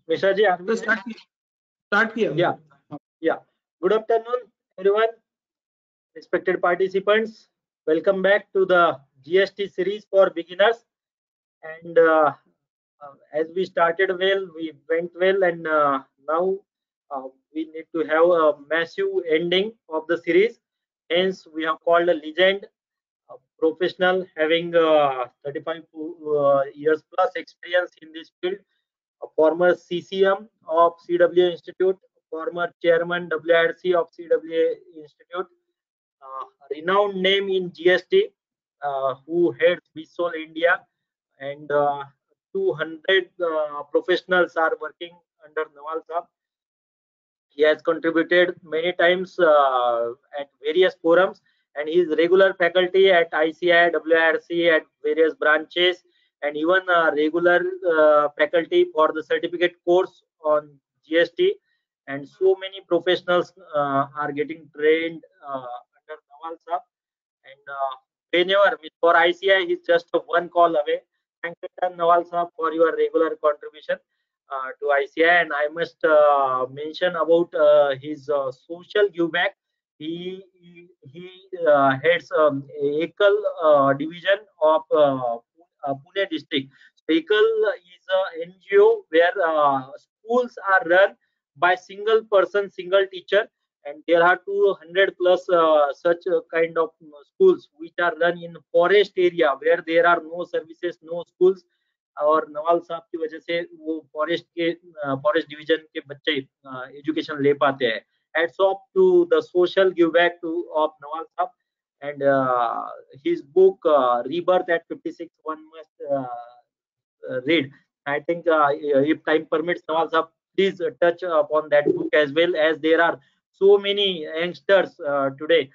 Mishra ji, are we Start here. Yeah. Good afternoon, everyone. Respected participants, welcome back to the GST series for beginners. And as we started well, we went well, and now we need to have a massive ending of the series. Hence, we have called a legend, a professional having 35 years plus experience in this field, a former CCM of CWA Institute, former chairman WRC of CWA Institute, renowned name in GST, who heads Bisol India, and 200 professionals are working under Nawal Saab. He has contributed many times at various forums, and he is regular faculty at ICI, WRC at various branches, and even regular faculty for the certificate course on GST. And so many professionals are getting trained under Nawal Saab. And whenever for ICI, he's just one call away. Thanks again, Nawal Saab, for your regular contribution to ICI. And I must mention about his social give back. He heads Ekal division of Pune district. So Ekal is a NGO where schools are run by single person, single teacher, and there are 200 plus such kind of schools which are run in forest area where there are no services, no schools. और नवाल साहब की वजह से वो forest division के बच्चे education ले पाते हैं. Hats off to the social give back to of Nawal Saab, and his book Rebirth at 56 one must read. I think if time permits, Nawal Saab, please touch upon that book as well, as there are so many youngsters today,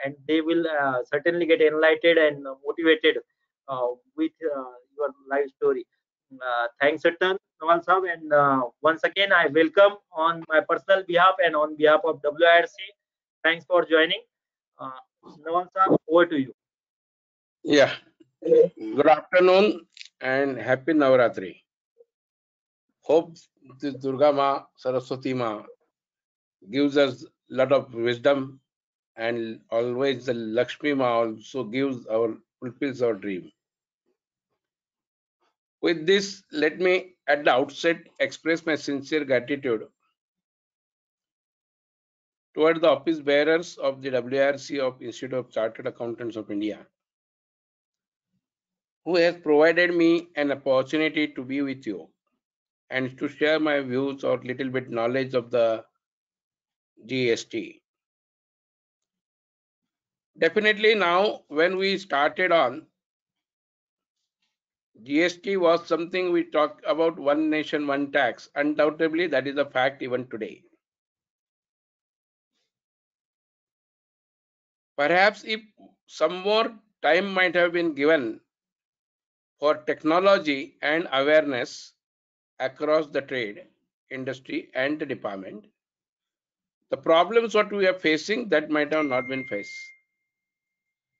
and they will certainly get enlightened and motivated with your life story. Thanks a ton, Nawal Saab, and once again I welcome on my personal behalf and on behalf of WIRC. Thanks for joining. Nawal Saab, over to you. Yeah. Good afternoon and happy Navaratri. Hope this Durga Ma, Saraswati Ma gives us a lot of wisdom, and always the Lakshmi Ma also fulfills our dream. With this, let me at the outset express my sincere gratitude toward the office bearers of the WIRC of Institute of Chartered Accountants of India, who has provided me an opportunity to be with you and to share my views or little bit knowledge of the GST. Definitely now, when we started on, GST was something we talked about, one nation, one tax. Undoubtedly, that is a fact even today. Perhaps if some more time might have been given for technology and awareness across the trade, industry, and the department, the problems what we are facing, that might have not been faced.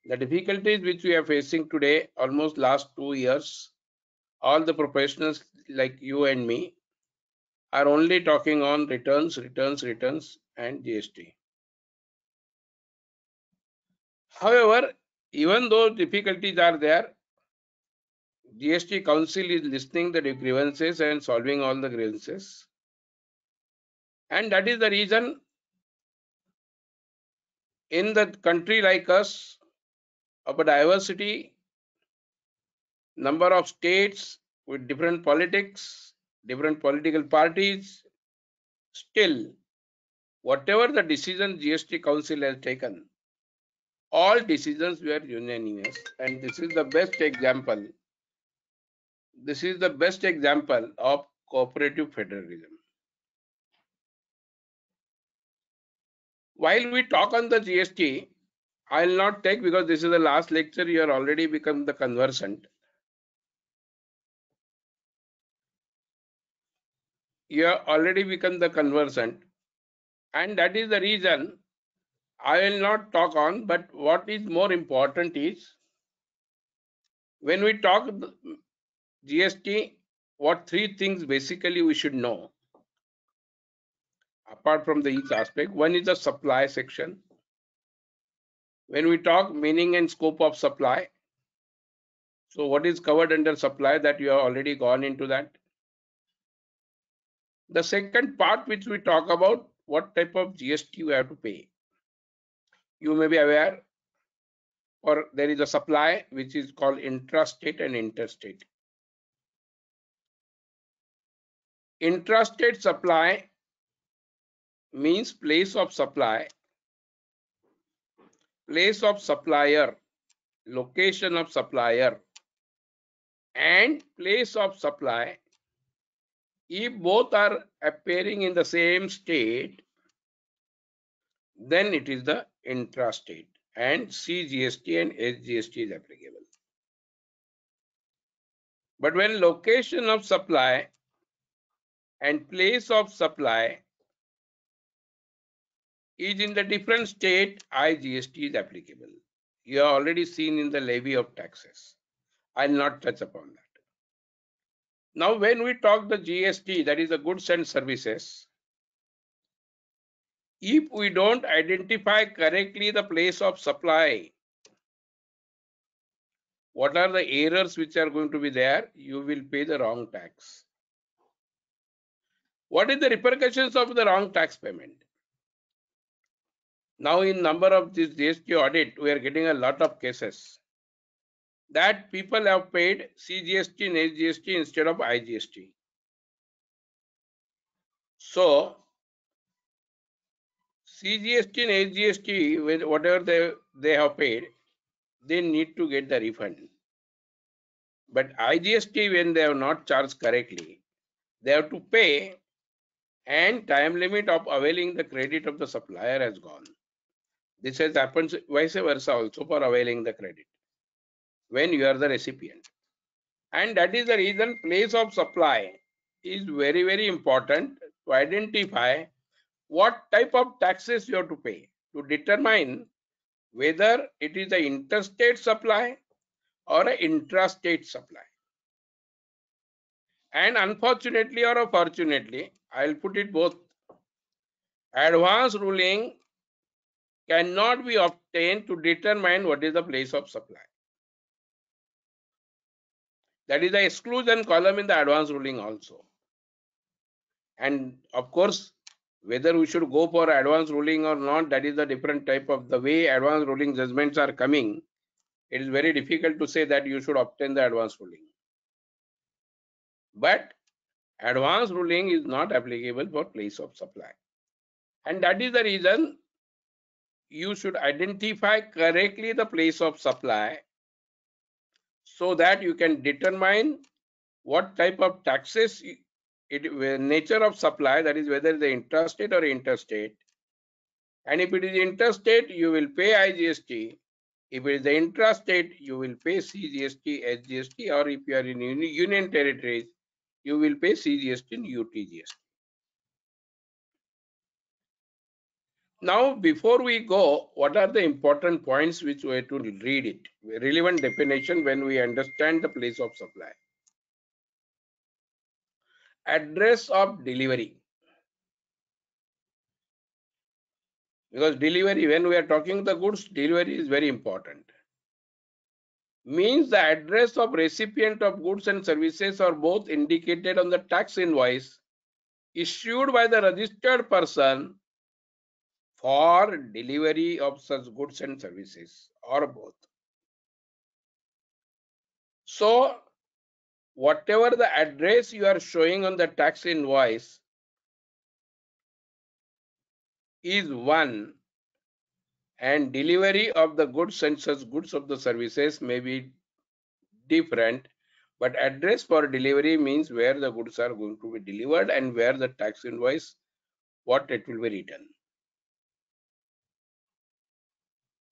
The difficulties which we are facing today, almost last 2 years, all the professionals like you and me are only talking on returns, and GST. However, even though difficulties are there, GST Council is listening the grievances and solving all the grievances. And that is the reason in the country like us, of a diversity, number of states with different politics, different political parties, still, whatever the decision GST Council has taken, all decisions were unanimous, and this is the best example. This is the best example of cooperative federalism. While we talk on the GST, I will not take, because this is the last lecture, you are already become the conversant. You have already become the conversant, and that is the reason I will not talk on. But what is more important is, when we talk GST, what three things basically we should know apart from the each aspect. One is the supply section. When we talk meaning and scope of supply, so what is covered under supply, that you have already gone into that. The second part which we talk about, what type of GST you have to pay. You may be aware, or there is a supply which is called intrastate and interstate. Intrastate supply means place of supply, place of supplier, location of supplier, and place of supply. If both are appearing in the same state, then it is the intrastate, and CGST and SGST is applicable. But when location of supply and place of supply is in the different state, IGST is applicable. You have already seen in the levy of taxes. I'll not touch upon that. Now, when we talk the GST, that is the goods and services, if we don't identify correctly the place of supply, what are the errors which are going to be there? You will pay the wrong tax. What is the repercussions of the wrong tax payment? Now, in number of this GST audit, we are getting a lot of cases that people have paid CGST and SGST instead of IGST. So, CGST and SGST, whatever they have paid, they need to get the refund. But IGST, when they have not charged correctly, they have to pay, and time limit of availing the credit of the supplier has gone. This has happened vice versa also for availing the credit when you are the recipient. And that is the reason place of supply is very, very important to identify what type of taxes you have to pay to determine whether it is an interstate supply or an intrastate supply. And unfortunately or fortunately, I'll put it both, advance ruling cannot be obtained to determine what is the place of supply. That is the exclusion column in the advance ruling also. And of course, whether we should go for advance ruling or not, that is a different type of the way advance ruling judgments are coming. It is very difficult to say that you should obtain the advance ruling. But advance ruling is not applicable for place of supply. And that is the reason you should identify correctly the place of supply so that you can determine what type of taxes, nature of supply, that is whether the intrastate or interstate. And if it is interstate, you will pay IGST. If it is the intrastate, you will pay CGST, SGST, or if you are in union territories, you will pay CGST and UTGST. Now, before we go, what are the important points which we have to read it? Relevant definition when we understand the place of supply. Address of delivery. Because delivery, when we are talking the goods, delivery is very important. Means the address of recipient of goods and services are both indicated on the tax invoice issued by the registered person for delivery of such goods and services, or both. So, whatever the address you are showing on the tax invoice is one, and delivery of the goods and such goods of the services may be different, but address for delivery means where the goods are going to be delivered and where the tax invoice, what it will be written.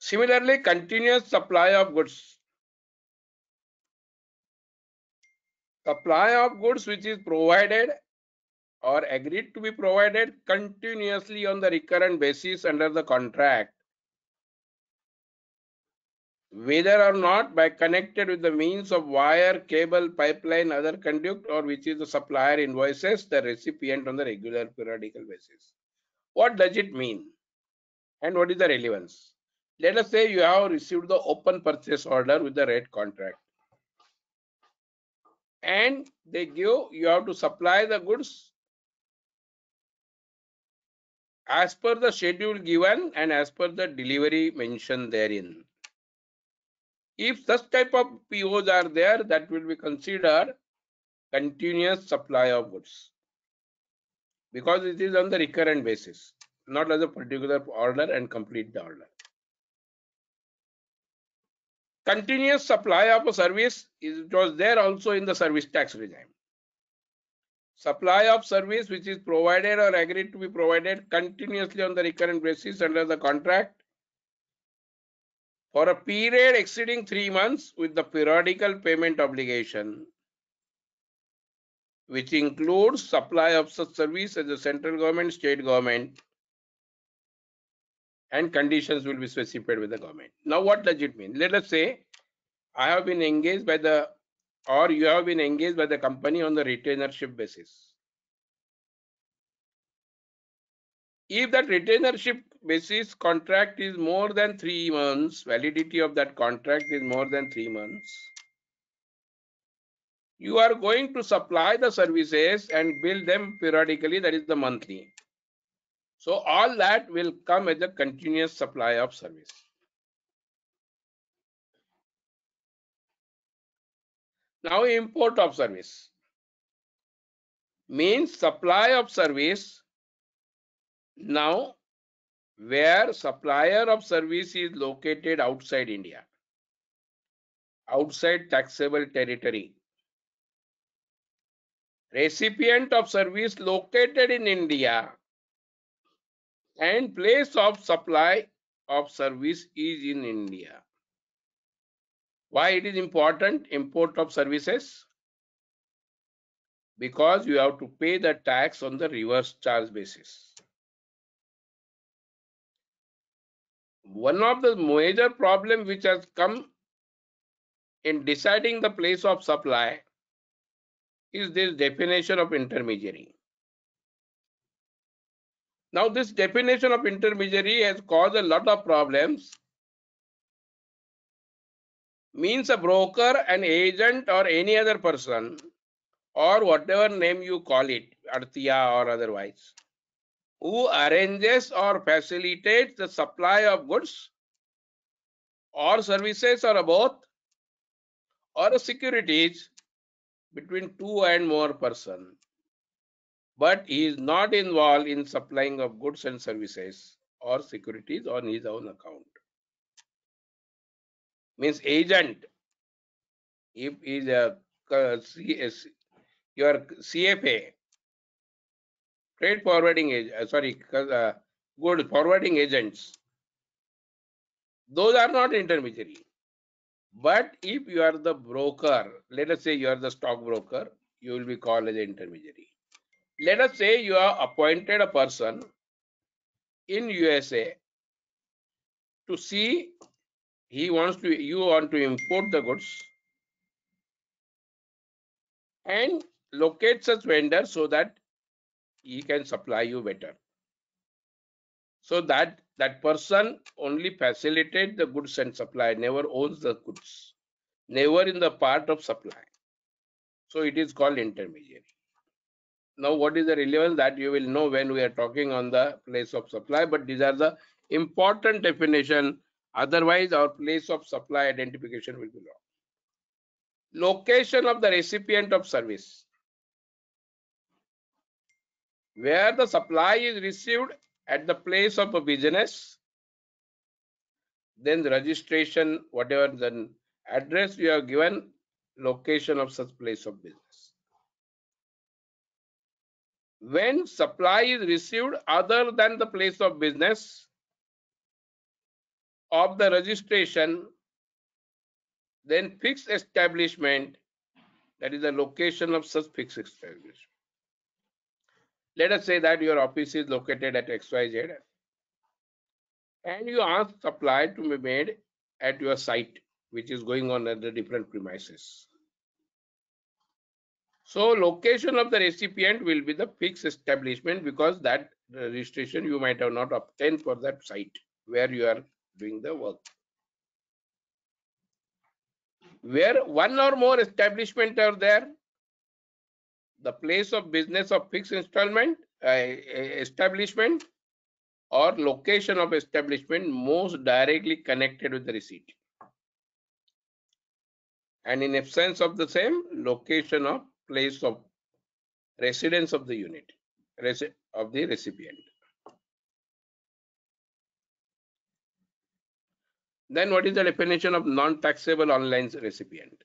Similarly, continuous supply of goods. Supply of goods which is provided or agreed to be provided continuously on the recurrent basis under the contract whether or not by connected with the means of wire, cable, pipeline, other conduct, or which is the supplier invoices the recipient on the regular periodical basis. What does it mean? And what is the relevance? Let us say you have received the open purchase order with the rate contract. And they give, you have to supply the goods as per the schedule given and as per the delivery mentioned therein. If such type of POs are there, that will be considered continuous supply of goods, because it is on the recurrent basis, not as a particular order and complete the order. Continuous supply of a service it was there also in the service tax regime. Supply of service which is provided or agreed to be provided continuously on the recurrent basis under the contract for a period exceeding 3 months with the periodical payment obligation, which includes supply of such service as the central government, state government, and conditions will be specified with the government. Now, what does it mean? Let us say I have been engaged by the, or you have been engaged by the company on the retainership basis. If that retainership basis contract is more than 3 months, validity of that contract is more than 3 months, you are going to supply the services and bill them periodically, that is the monthly. So all that will come as a continuous supply of service. Now import of service means supply of service now where supplier of service is located outside India, outside taxable territory. Recipient of service located in India and place of supply of service is in India. Why it is important, import of services? Because you have to pay the tax on the reverse charge basis. One of the major problems which has come in deciding the place of supply is this definition of intermediary. Now, this definition of intermediary has caused a lot of problems. Means a broker, an agent, or any other person, or whatever name you call it, Artiya or otherwise, who arranges or facilitates the supply of goods or services or both, or securities between two and more persons, but he is not involved in supplying of goods and services or securities on his own account. Means agent, if is a your CFA, trade forwarding agent, good forwarding agents, those are not intermediary. But if you are the broker, let us say you are the stock broker, you will be called as an intermediary. Let us say you have appointed a person in USA to see you want to import the goods and locate such vendor so that he can supply you better. So that person only facilitate the goods and supply, never owns the goods, never in the part of supply. So it is called intermediary. Now, what is the relevance that you will know when we are talking on the place of supply, but these are the important definition. Otherwise, our place of supply identification will be wrong. Location of the recipient of service. Where the supply is received at the place of a business, then the registration, whatever the address you have given, location of such place of business. When supply is received other than the place of business of the registration, then fixed establishment, that is the location of such fixed establishment. Let us say that your office is located at XYZ and you ask supply to be made at your site, which is going on at the different premises. So location of the recipient will be the fixed establishment, because that registration you might have not obtained for that site where you are doing the work. Where one or more establishment are there, the place of business of fixed installment establishment or location of establishment most directly connected with the receipt. And in absence of the same, location of place of residence of the unit, of the recipient. Then what is the definition of non-taxable online recipient?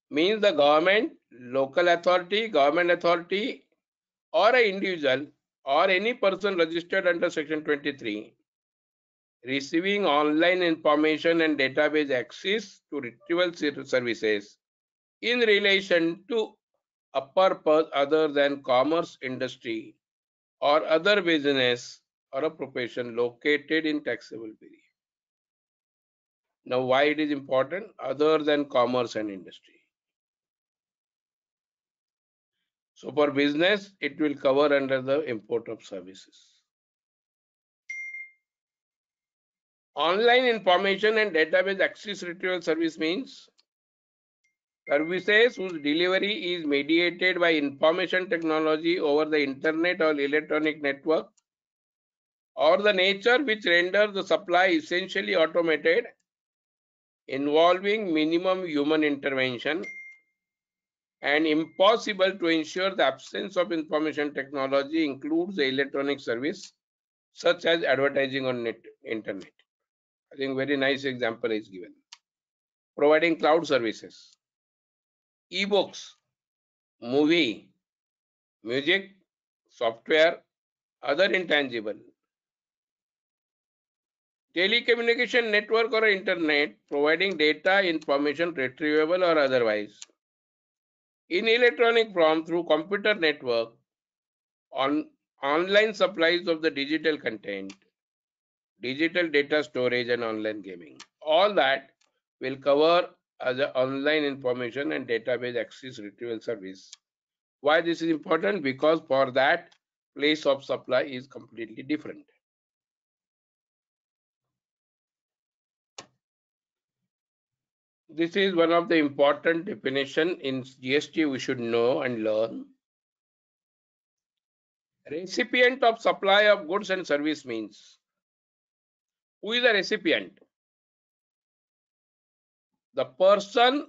Means the government, local authority, government authority, or an individual or any person registered under Section 23 receiving online information and database access to retrieval services in relation to a purpose other than commerce, industry, or other business or a profession located in taxable period. Now, why it is important? Other than commerce and industry. So for business, it will cover under the import of services. Online information and database access retrieval service means services whose delivery is mediated by information technology over the internet or electronic network, or the nature which renders the supply essentially automated, involving minimum human intervention, and impossible to ensure the absence of information technology, includes the electronic service such as advertising on internet. I think very nice example is given. Providing cloud services, e-books, movie, music, software, other intangible. Telecommunication network or internet, providing data, information retrievable or otherwise in electronic form through computer network, on online supplies of the digital content, digital data storage, and online gaming. All that will cover as an online information and database access retrieval service. Why this is important? Because for that, place of supply is completely different. This is one of the important definition in GST we should know and learn. Recipient of supply of goods and service means, who is the recipient? The person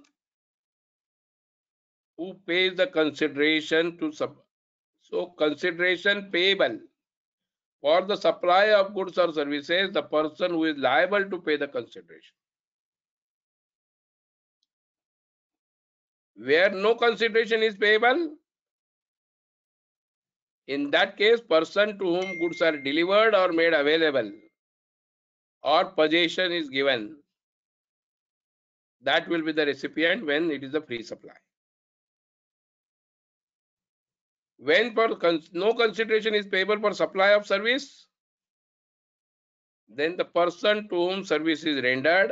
who pays the consideration to so consideration payable for the supply of goods or services, the person who is liable to pay the consideration. Where no consideration is payable, in that case, person to whom goods are delivered or made available or possession is given, that will be the recipient when it is a free supply. When no consideration is payable for supply of service, then the person to whom service is rendered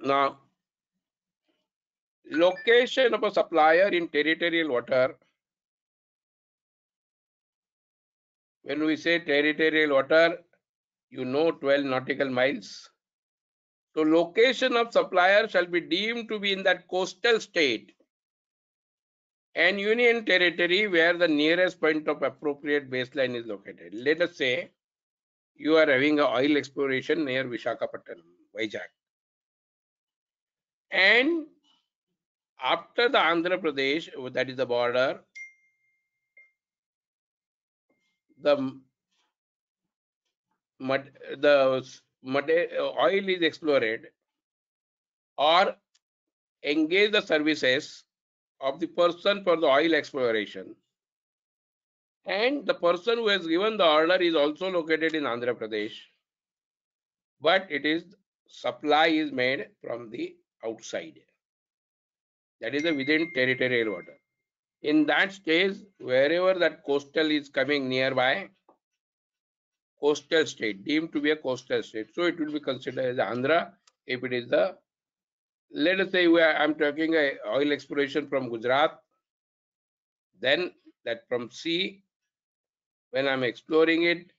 now location of a supplier in territorial water. When we say territorial water, you know 12 nautical miles. So location of supplier shall be deemed to be in that coastal state and union territory where the nearest point of appropriate baseline is located. Let us say you are having an oil exploration near Visakhapatnam, Vizag. And after the Andhra Pradesh, that is the border, the oil is explored, or engage the services of the person for the oil exploration. And the person who has given the order is also located in Andhra Pradesh, but it is supply is made from the outside. That is within territorial water. In that stage, wherever that coastal is coming nearby, coastal state, deemed to be a coastal state, so it will be considered as Andhra. If it is the, let us say I'm talking a oil exploration from Gujarat, then that from sea, when I'm exploring it,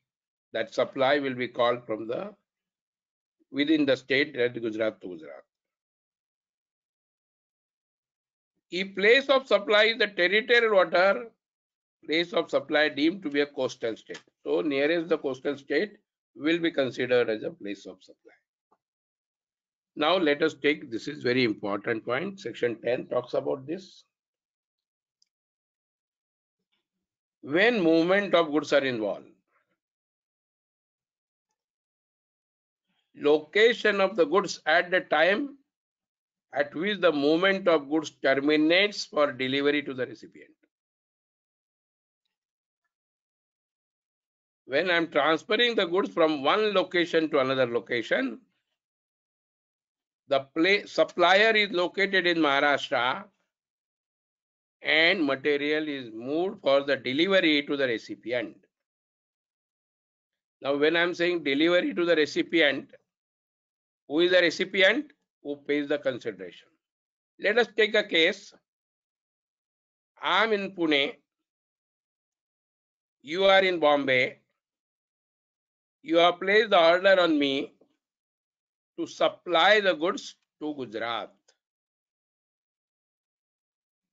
that supply will be called from the within the state, that Gujarat to Gujarat. If place of supply is the territorial water, place of supply deemed to be a coastal state. So nearest the coastal state will be considered as a place of supply. Now let us take, this is very important point, section 10 talks about this. When movement of goods are involved, location of the goods at the time at which the movement of goods terminates for delivery to the recipient. When I'm transferring the goods from one location to another location, the supplier is located in Maharashtra and material is moved for the delivery to the recipient. Now, when I'm saying delivery to the recipient, who is the recipient? Who pays the consideration? Let us take a case. I'm in Pune, you are in Bombay. You have placed the order on me to supply the goods to Gujarat,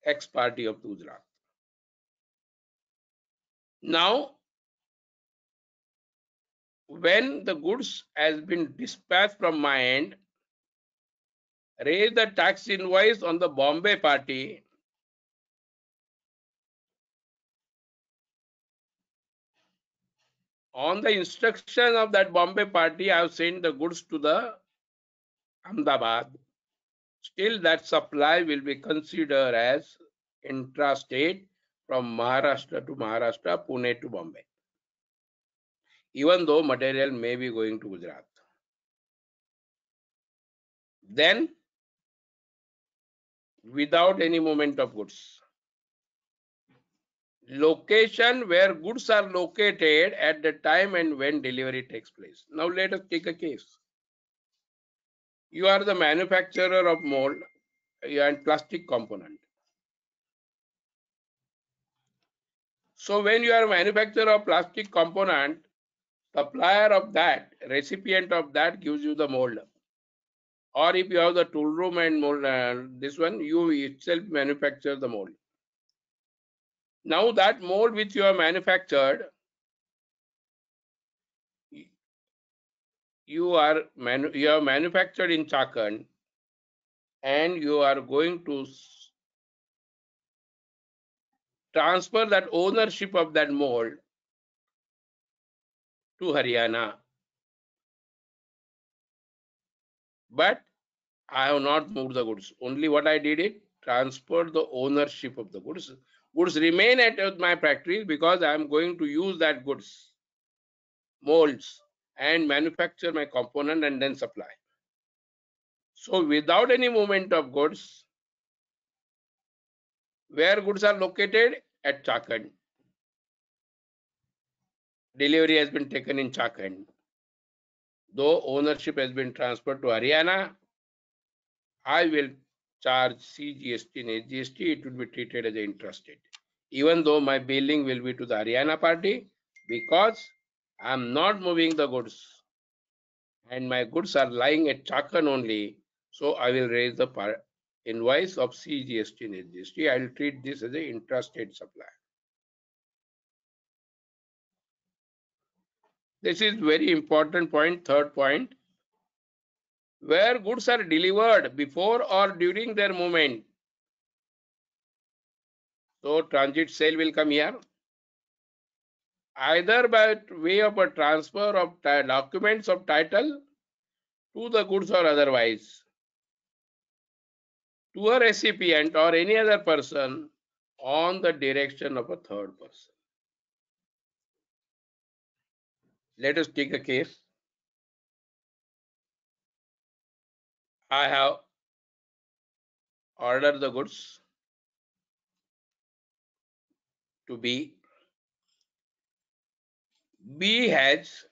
X party of Gujarat. Now, when the goods has been dispatched from my end, raise the tax invoice on the Bombay party. On the instruction of that Bombay party, I have sent the goods to the Ahmedabad. Still, that supply will be considered as intrastate from Maharashtra to Maharashtra, Pune to Bombay, even though material may be going to Gujarat. Then, without any movement of goods, location where goods are located at the time and when delivery takes place. Now, let us take a case. You are the manufacturer of mold and plastic component. So when you are a manufacturer of plastic component, supplier of that, recipient of that gives you the mold. Or if you have the tool room and mold, this one, you itself manufacture the mold. Now that mold which you have manufactured, you have manufactured in Chakan, and you are going to transfer that ownership of that mold to Haryana. But I have not moved the goods. Only what I did it, transferred the ownership of the goods. Goods remain at my factory because I am going to use that goods, molds, and manufacture my component and then supply. So without any movement of goods, where goods are located? At Chakan. Delivery has been taken in Chakan. Though ownership has been transferred to Haryana, I will charge CGST and SGST. It will be treated as an intrastate, even though my billing will be to the Haryana party, because I am not moving the goods and my goods are lying at Chakan only. So I will raise the invoice of CGST and SGST. I will treat this as an intrastate supply. This is very important point. Third point, where goods are delivered before or during their movement. So transit sale will come here, either by way of a transfer of documents of title to the goods or otherwise to a recipient or any other person on the direction of a third person. Let us take a case. I have ordered the goods to B. B has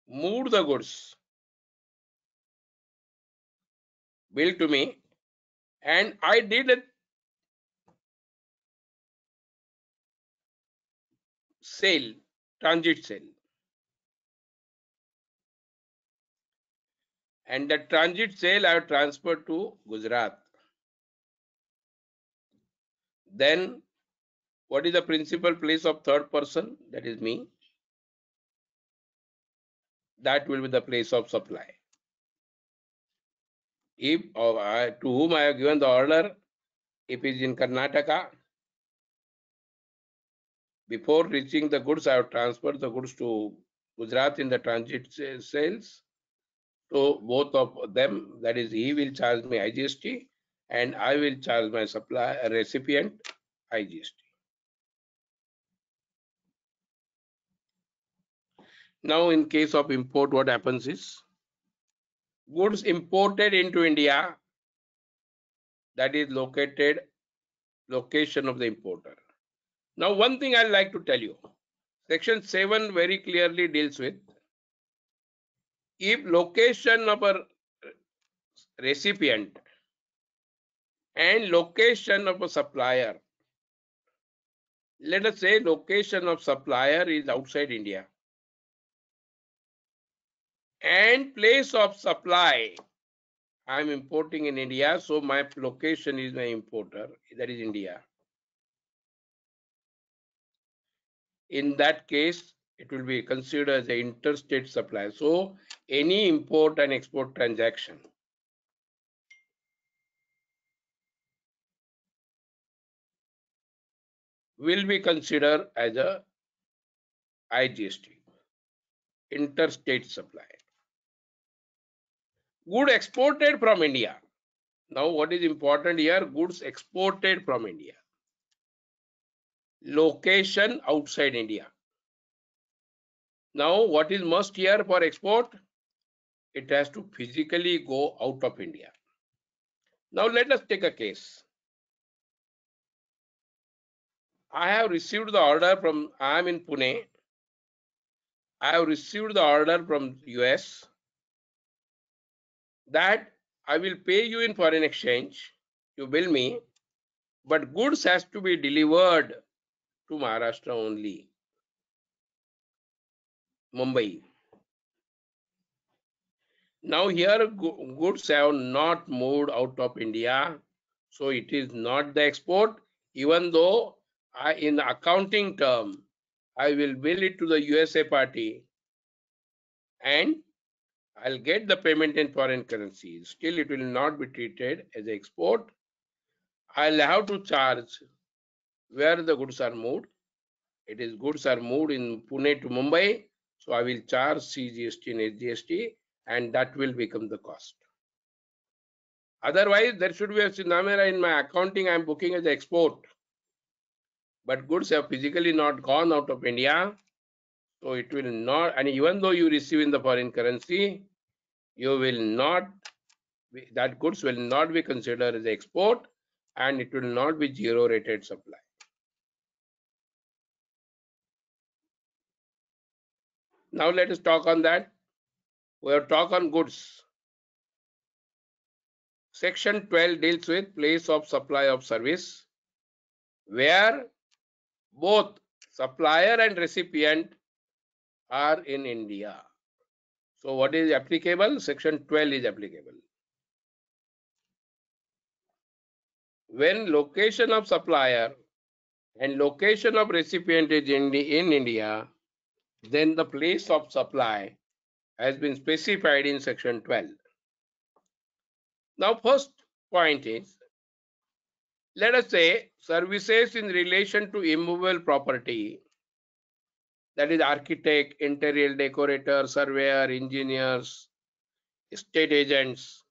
moved the goods billed to me, and I did a sale, transit sale. And the transit sale I have transferred to Gujarat. Then what is the principal place of third person? That is me. That will be the place of supply. If to whom I have given the order, if it is in Karnataka, before reaching the goods, I have transferred the goods to Gujarat in the transit sales. So both of them, that is, he will charge me IGST and I will charge my recipient IGST. Now, in case of import, what happens is goods imported into India, that is location of the importer. Now, one thing I'd like to tell you, Section 7 very clearly deals with if location of a recipient and location of a supplier. Let us say location of supplier is outside India and place of supply I am importing in India, so my location is my importer, that is India. In that case, it will be considered as an interstate supply. So any import and export transaction will be considered as a IGST, interstate supply. Good exported from India. Now what is important here? Goods exported from India. Location outside India. Now what is must here for export? It has to physically go out of India. Now let us take a case. I have received the order from, I am in Pune. I have received the order from US that I will pay you in foreign exchange. You bill me, but goods has to be delivered to Maharashtra only, Mumbai. Now here goods have not moved out of India, so it is not the export, even though in accounting term, I will bill it to the USA party and I'll get the payment in foreign currency. Still, it will not be treated as export. I'll have to charge where the goods are moved. It is goods are moved in Pune to Mumbai, so I will charge CGST and SGST, and that will become the cost. Otherwise, there should be a scenario in my accounting. I'm booking as export, but goods have physically not gone out of India, so it will not. And even though you receive in the foreign currency, you will not. That goods will not be considered as export, and it will not be zero rated supply. Now let us talk on that. We have talked on goods. Section 12 deals with place of supply of service, where both supplier and recipient are in India. So what is applicable? Section 12 is applicable. When location of supplier and location of recipient is in India, then the place of supply has been specified in section 12. Now, first point is, let us say services in relation to immovable property, that is architect, interior decorator, surveyor, engineers, estate agents,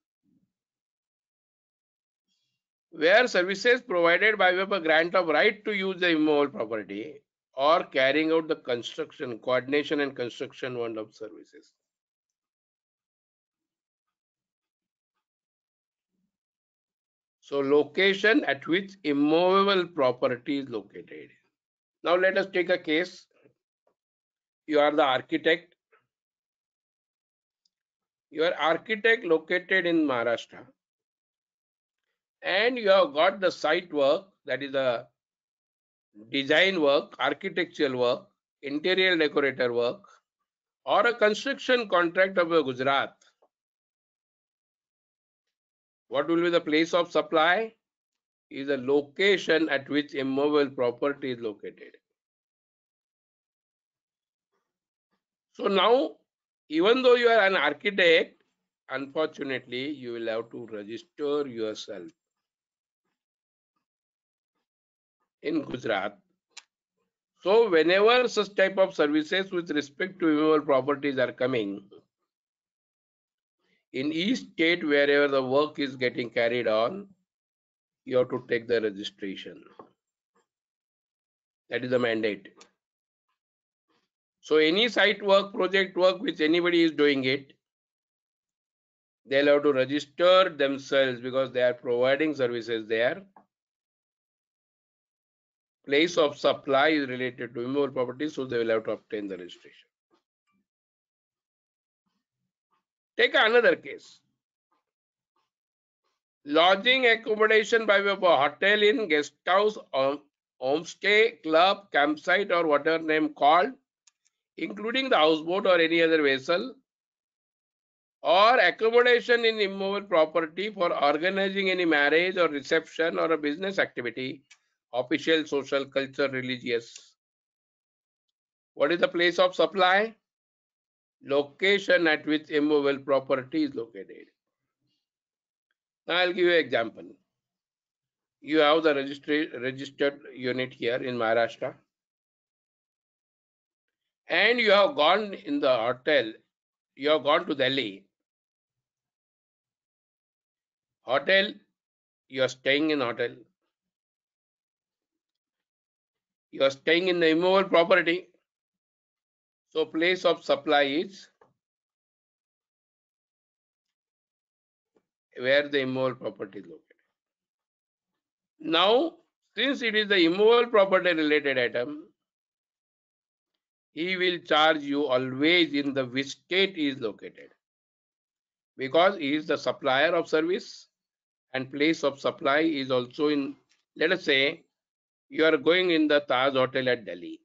where services provided by way of a grant of right to use the immovable property or carrying out the construction, coordination and construction of services. So location at which immovable property is located. Now let us take a case. You are the architect. Your architect located in Maharashtra, and you have got the site work, that is the design work, architectural work, interior decorator work, or a construction contract of Gujarat. What will be the place of supply? Is the location at which immovable property is located. So now, even though you are an architect, unfortunately, you will have to register yourself in Gujarat. So whenever such type of services with respect to immovable properties are coming, in each state wherever the work is getting carried on, you have to take the registration. That is the mandate. So any site work, project work which anybody is doing it, they'll have to register themselves because they are providing services there. Place of supply is related to immovable property, so they will have to obtain the registration. Take another case. Lodging accommodation by way of a hotel, inn, guest house, homestay, club, campsite, or whatever name called, including the houseboat or any other vessel, or accommodation in immovable property for organizing any marriage or reception or a business activity, official, social, cultural, religious. What is the place of supply? Location at which immovable property is located. Now I'll give you an example. You have the registered unit here in Maharashtra, and you have gone in the hotel. You have gone to Delhi. Hotel, you are staying in hotel. You are staying in the immovable property. So place of supply is where the immovable property is located. Now, since it is the immovable property related item, he will charge you always in the which state he is located, because he is the supplier of service and place of supply is also in. Let us say you are going in the Taj Hotel at Delhi.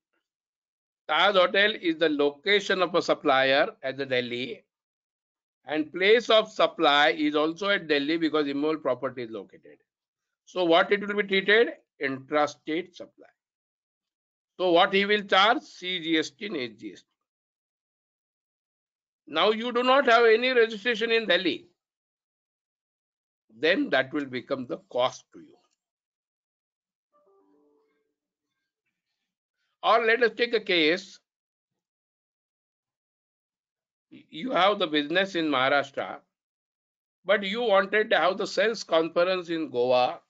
Taj Hotel is the location of a supplier at the Delhi, and place of supply is also at Delhi because immovable property is located. So what it will be treated? Intrastate supply. So what he will charge? CGST and HGST. Now you do not have any registration in Delhi, then that will become the cost to you. Or let us take a case. You have the business in Maharashtra, but you wanted to have the sales conference in Goa,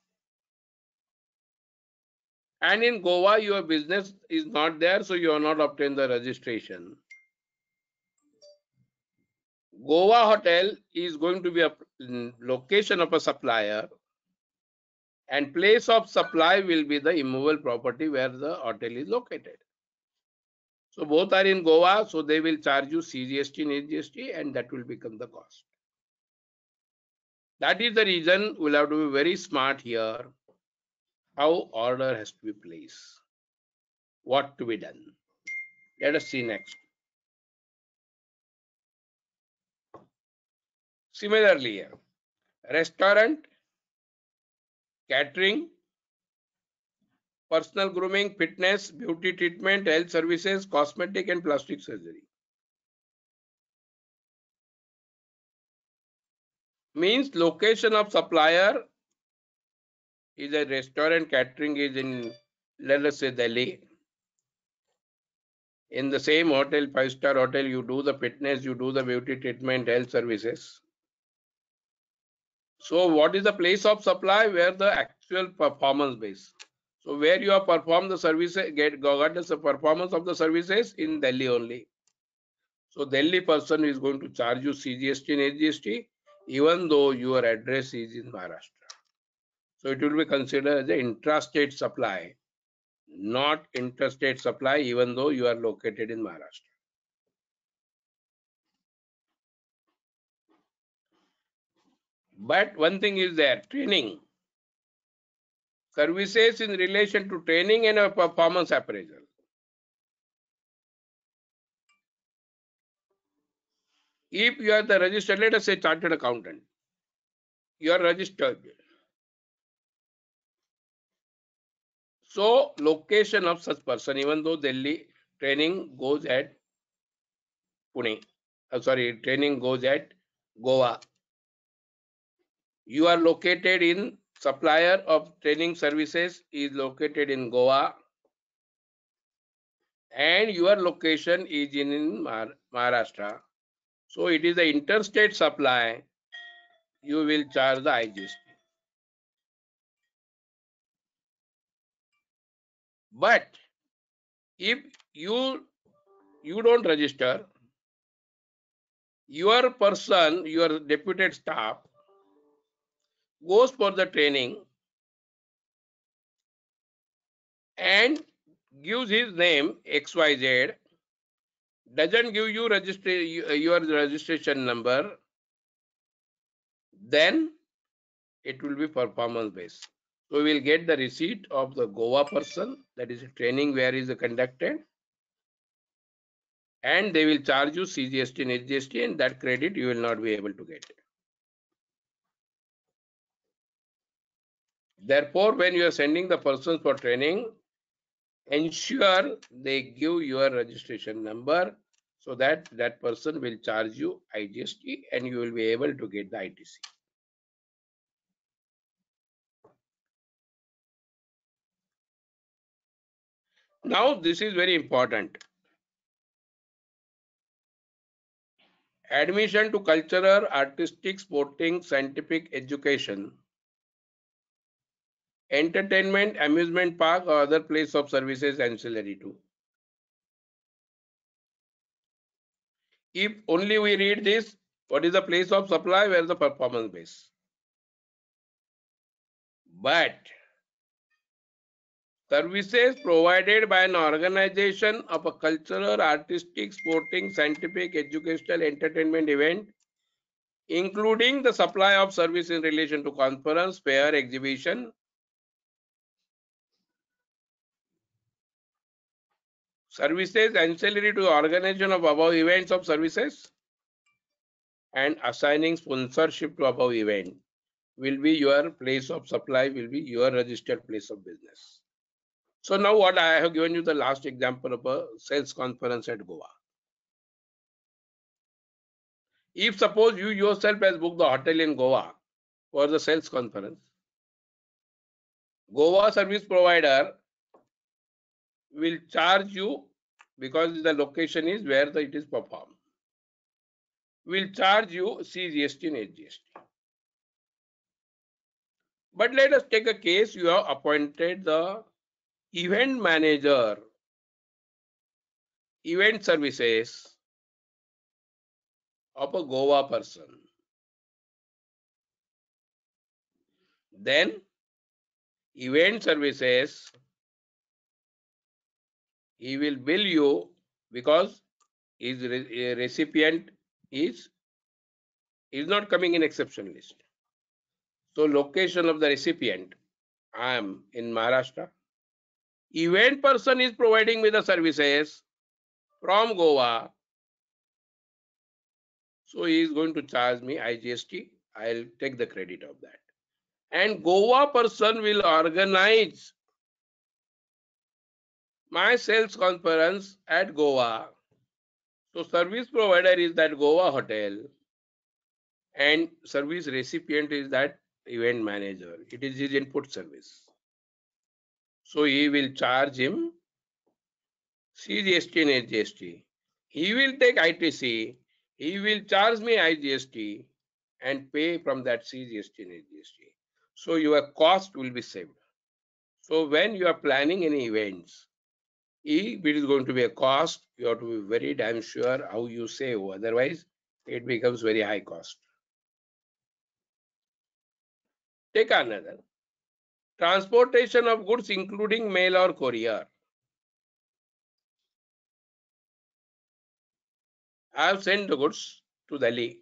and in Goa your business is not there, so you have not obtained the registration. Goa hotel is going to be a location of a supplier, and place of supply will be the immovable property where the hotel is located. So both are in Goa, so they will charge you CGST and HGST, and that will become the cost. That is the reason we'll have to be very smart here. How order has to be placed, what to be done. Let us see next. Similarly, restaurant, catering, personal grooming, fitness, beauty treatment, health services, cosmetic and plastic surgery. Means location of supplier is a restaurant, catering is in, let us say, Delhi. In the same hotel, 5-star hotel, you do the fitness, you do the beauty treatment, health services. So what is the place of supply? Where the actual performance base. So where you have performed the services, got the performance of the services in Delhi only. So Delhi person is going to charge you CGST and HGST, even though your address is in Maharashtra. So it will be considered as an intrastate supply, not interstate supply, even though you are located in Maharashtra. But one thing is there, training. Services in relation to training and a performance appraisal. If you are the registered, let us say chartered accountant, you are registered. So location of such person, even though Delhi training goes at Pune, training goes at Goa. You are located in, supplier of training services is located in Goa, and your location is in Maharashtra. So it is the interstate supply, you will charge the IGST. But if you don't register, your person, your deputed staff goes for the training and gives his name XYZ, doesn't give you your registration number, then it will be performance based. So we will get the receipt of the Goa person, that is a training where is conducted, and they will charge you CGST and HGST, and that credit you will not be able to get. Therefore, when you are sending the persons for training, ensure they give your registration number so that that person will charge you IGST and you will be able to get the ITC. Now, this is very important. Admission to cultural, artistic, sporting, scientific education, entertainment, amusement park, or other place of services ancillary to. If only we read this, what is the place of supply, where is the performance base? But services provided by an organization of a cultural, artistic, sporting, scientific, educational, entertainment event, including the supply of service in relation to conference, fair, exhibition, services ancillary to the organization of above events of services, and assigning sponsorship to above event will be your place of supply, will be your registered place of business. So now what I have given you the last example of a sales conference at Goa. If suppose you yourself has booked the hotel in Goa for the sales conference, Goa service provider will charge you, because the location is where it is performed, will charge you CGST and HGST. But let us take a case, you have appointed the event manager, event services of a Goa person. Then event services, he will bill you because his recipient is not coming in exception list. So location of the recipient, I am in Maharashtra. Event person is providing me the services from Goa. So he is going to charge me IGST. I'll take the credit of that. And Goa person will organize my sales conference at Goa. So service provider is that Goa hotel and service recipient is that event manager. It is his input service. So he will charge him CGST and HGST. He will take ITC. He will charge me IGST and pay from that CGST and HGST. So your cost will be saved. So when you are planning any events, if it is going to be a cost, you have to be very damn sure how you save. Otherwise, it becomes very high cost. Take another. transportation of goods including mail or courier. I have sent the goods to Delhi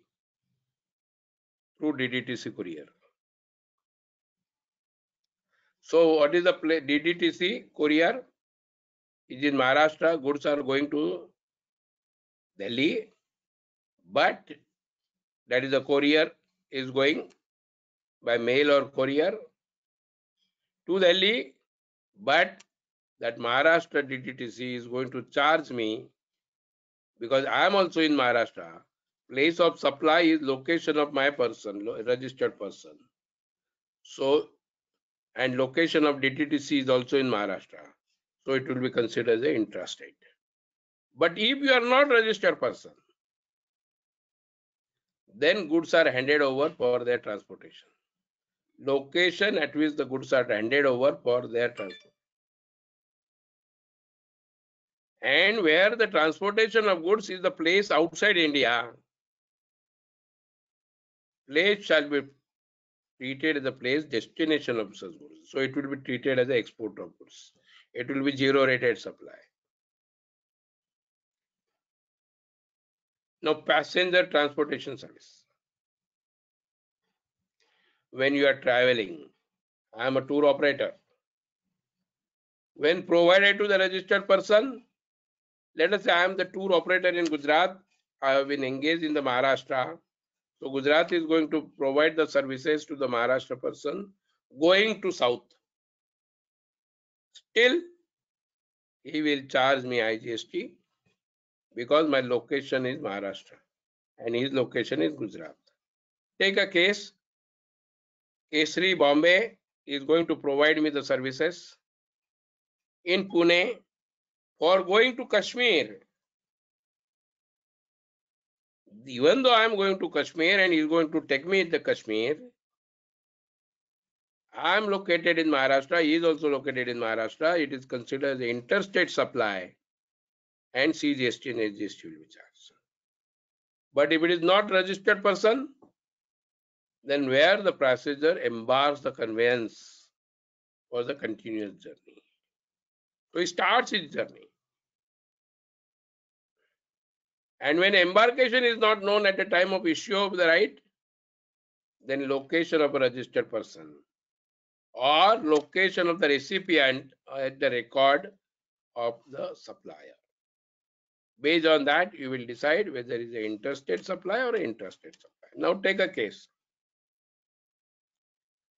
through DDTC courier. So what is the DDTC courier? Is in Maharashtra, goods are going to Delhi, but that is the courier is going by mail or courier to Delhi, but that Maharashtra DDTC is going to charge me because I am also in Maharashtra. Place of supply is location of my person, registered person. So, and location of DDTC is also in Maharashtra. So it will be considered as an intrastate. But if you are not registered person, then goods are handed over for their transportation. Location at which the goods are handed over for their transport. And where the transportation of goods is the place outside India, place shall be treated as a place destination of such goods. So it will be treated as an export of goods. It will be zero rated supply. Now, passenger transportation service. When you are traveling, I am a tour operator. When provided to the registered person, let us say I am the tour operator in Gujarat. I have been engaged in the Maharashtra. So Gujarat is going to provide the services to the Maharashtra person going to south. Still, he will charge me IGST because my location is Maharashtra and his location is Gujarat. Take a case, Kesari Bombay is going to provide me the services in Pune for going to Kashmir. Even though I am going to Kashmir and he is going to take me to Kashmir, I am located in Maharashtra, he is also located in Maharashtra. It is considered as an interstate supply and CGST and SGST will be charged. But if it is not registered person, then where the passenger embarks the conveyance for the continuous journey. So he starts his journey. And when embarkation is not known at the time of issue of the right, then location of a registered person or location of the recipient at the record of the supplier. Based on that, you will decide whether it is an interstate supply or an intrastate supply. Now take a case.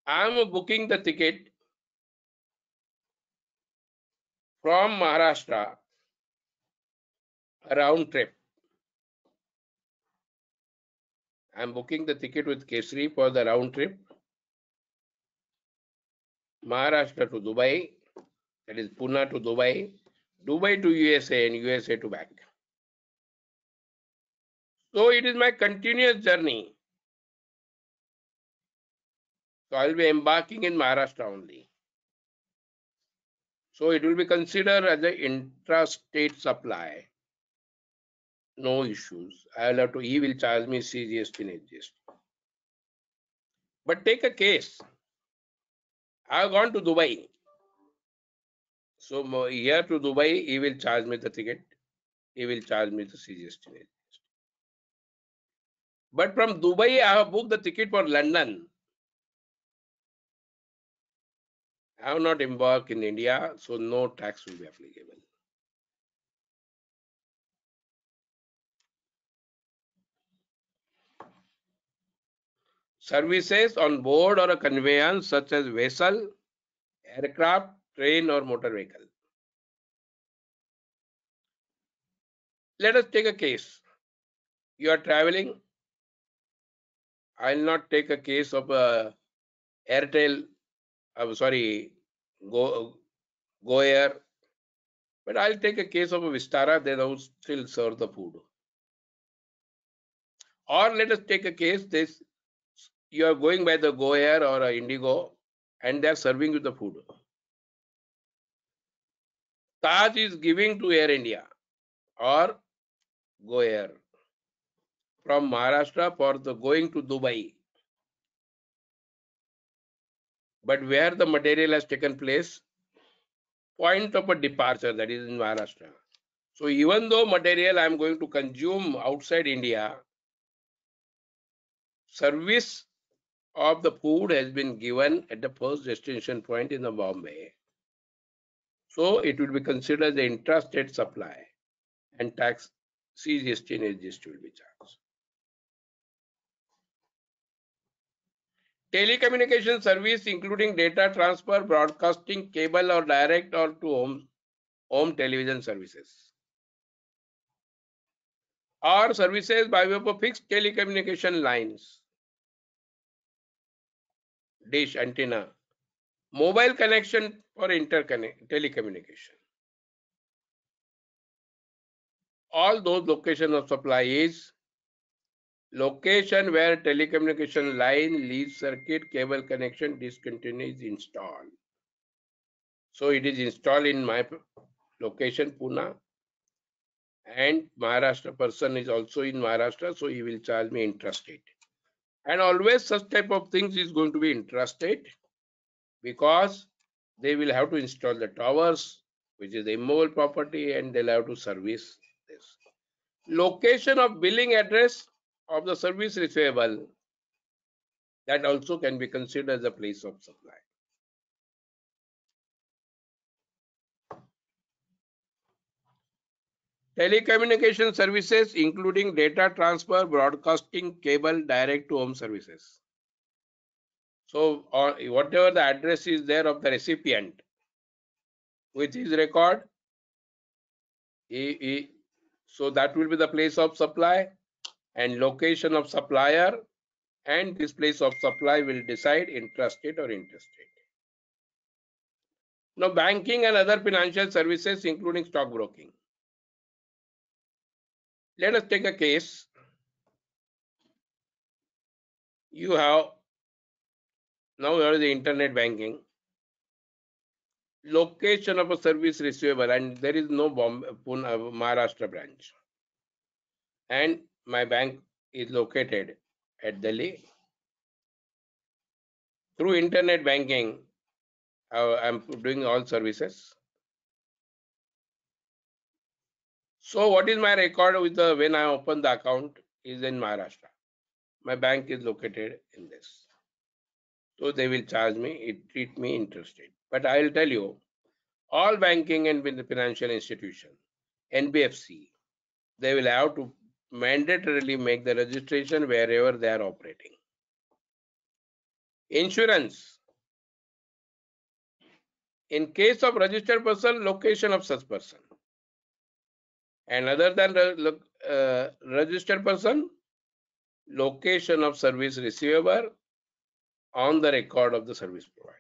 I am booking the ticket from Maharashtra, a round trip. I am booking the ticket with Kesari for the round trip. Maharashtra to Dubai, that is Pune to Dubai, Dubai to USA and USA to back. So it is my continuous journey. So I will be embarking in Maharashtra only. So it will be considered as an intrastate supply. No issues. I will have to, he will charge me CGST and SGST. But take a case. I have gone to Dubai. So here to Dubai, he will charge me the ticket. He will charge me the CGST and SGST. But from Dubai, I have booked the ticket for London. I have not embarked in India, so no tax will be applicable. Services on board or a conveyance such as vessel, aircraft, train or motor vehicle. Let us take a case. You are traveling. I will not take a case of Airtel, Go Air, but I'll take a case of a Vistara, they will still serve the food. Or let us take a case, this you are going by the Go Air or Indigo and they are serving you the food. Taj is giving to Air India or Go Air from Maharashtra for the going to Dubai. but where the material has taken place, point of a departure, that is in Maharashtra. So even though material I am going to consume outside India, service of the food has been given at the first destination point in the Bombay. So it will be considered the intrastate supply, and tax CGST and SGST will be charged. Telecommunication service including data transfer, broadcasting, cable or direct or to home television services, or services by way of fixed telecommunication lines, dish, antenna, mobile connection for telecommunication. All those location of supply is location where telecommunication line, leaf, circuit, cable connection discontinued is installed. So it is installed in my location, Pune, and Maharashtra person is also in Maharashtra, so he will charge me intrastate. And always such type of things is going to be intrastate, because they will have to install the towers, which is the immovable property, and they'll have to service this. Location of billing address of the service receivable, that also can be considered as a place of supply. Telecommunication services including data transfer, broadcasting, cable, direct to home services. So whatever the address is there of the recipient with his record, so that will be the place of supply, and location of supplier, and this place of supply will decide intrastate or interstate. Now, banking and other financial services including stockbroking. Let us take a case. You have now here is the internet banking. Location of a service receivable, and there is no Maharashtra branch, and my bank is located at Delhi. Through internet banking, I'm doing all services. So what is my record with the when I open the account is in Maharashtra. My bank is located in this. So they will charge me, treat me interested. But I will tell you, all banking and financial institution, NBFC, they will have to mandatorily make the registration wherever they are operating. Insurance. In case of registered person, location of such person. And other than registered person, location of service receiver on the record of the service provider.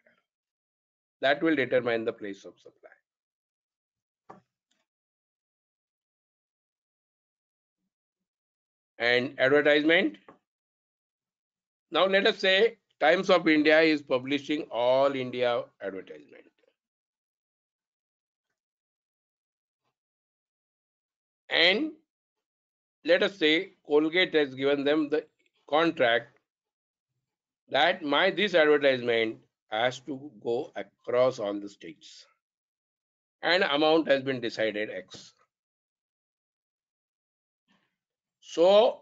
That will determine the place of supply. And advertisement. Now let us say Times of India is publishing all India advertisement. And let us say Colgate has given them the contract that this advertisement has to go across all the states, and amount has been decided X. So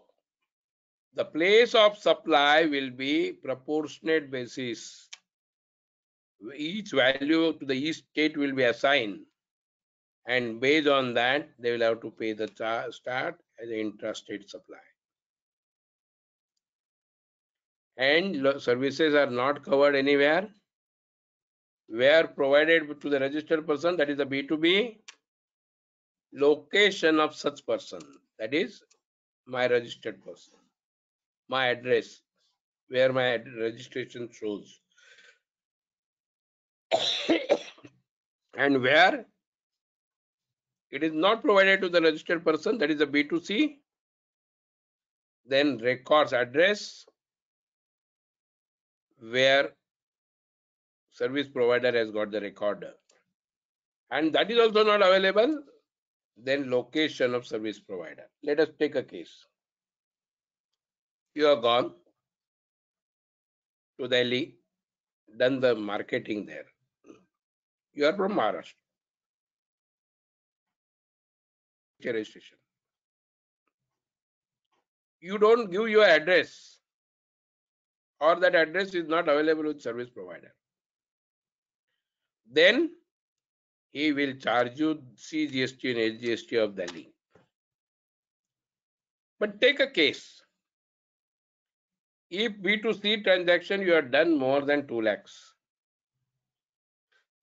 the place of supply will be proportionate basis. Each value to the each state will be assigned, and based on that they will have to pay the start as an intrastate supply. And services are not covered anywhere where provided to the registered person, that is the B2B, location of such person, that is my registered person, my address where my registration shows, and where it is not provided to the registered person, that is the B2C, then records address where service provider has got the record, and that is also not available, then location of service provider. Let us take a case. You have gone to Delhi, done the marketing there. You are from Maharashtra. Registration. You don't give your address, or that address is not available with service provider. Then he will charge you CGST and SGST of Delhi. But take a case. If B2C transaction you have done more than 2 lakhs,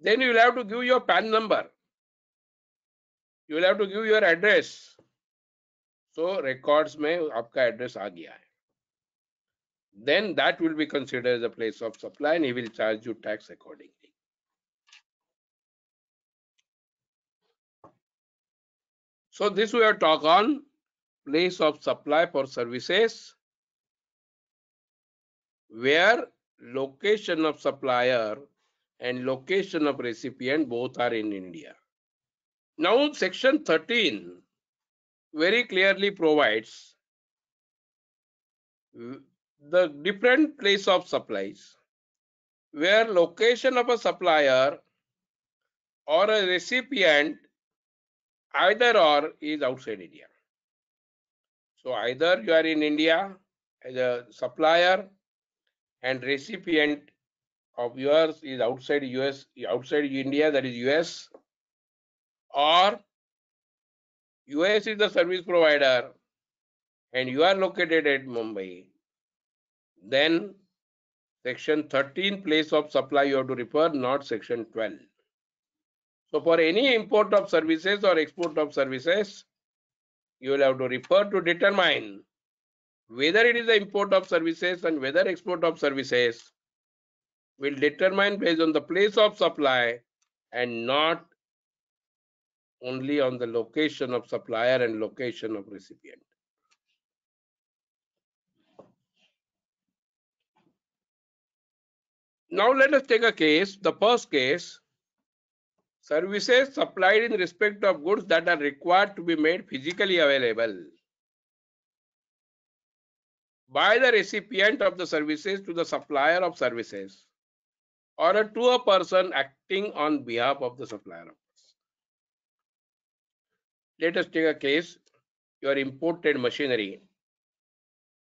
then you will have to give your PAN number. You will have to give your address. So records में आपका address आ गया है. Then that will be considered as a place of supply and he will charge you tax accordingly. So this we have talked on place of supply for services where location of supplier and location of recipient both are in India. Now section 13 very clearly provides the different place of supplies where location of a supplier or a recipient either or is outside India. So either you are in India as a supplier and recipient of yours is outside US, outside India, that is US, or US is the service provider and you are located at Mumbai, then section 13 place of supply you have to refer, not section 12. So for any import of services or export of services, you will have to refer to determine whether it is the import of services and whether export of services will determine based on the place of supply and not only on the location of supplier and location of recipient. Now let us take a case. The first case, services supplied in respect of goods that are required to be made physically available by the recipient of the services to the supplier of services or to a person acting on behalf of the supplier of goods. Let us take a case. Your imported machinery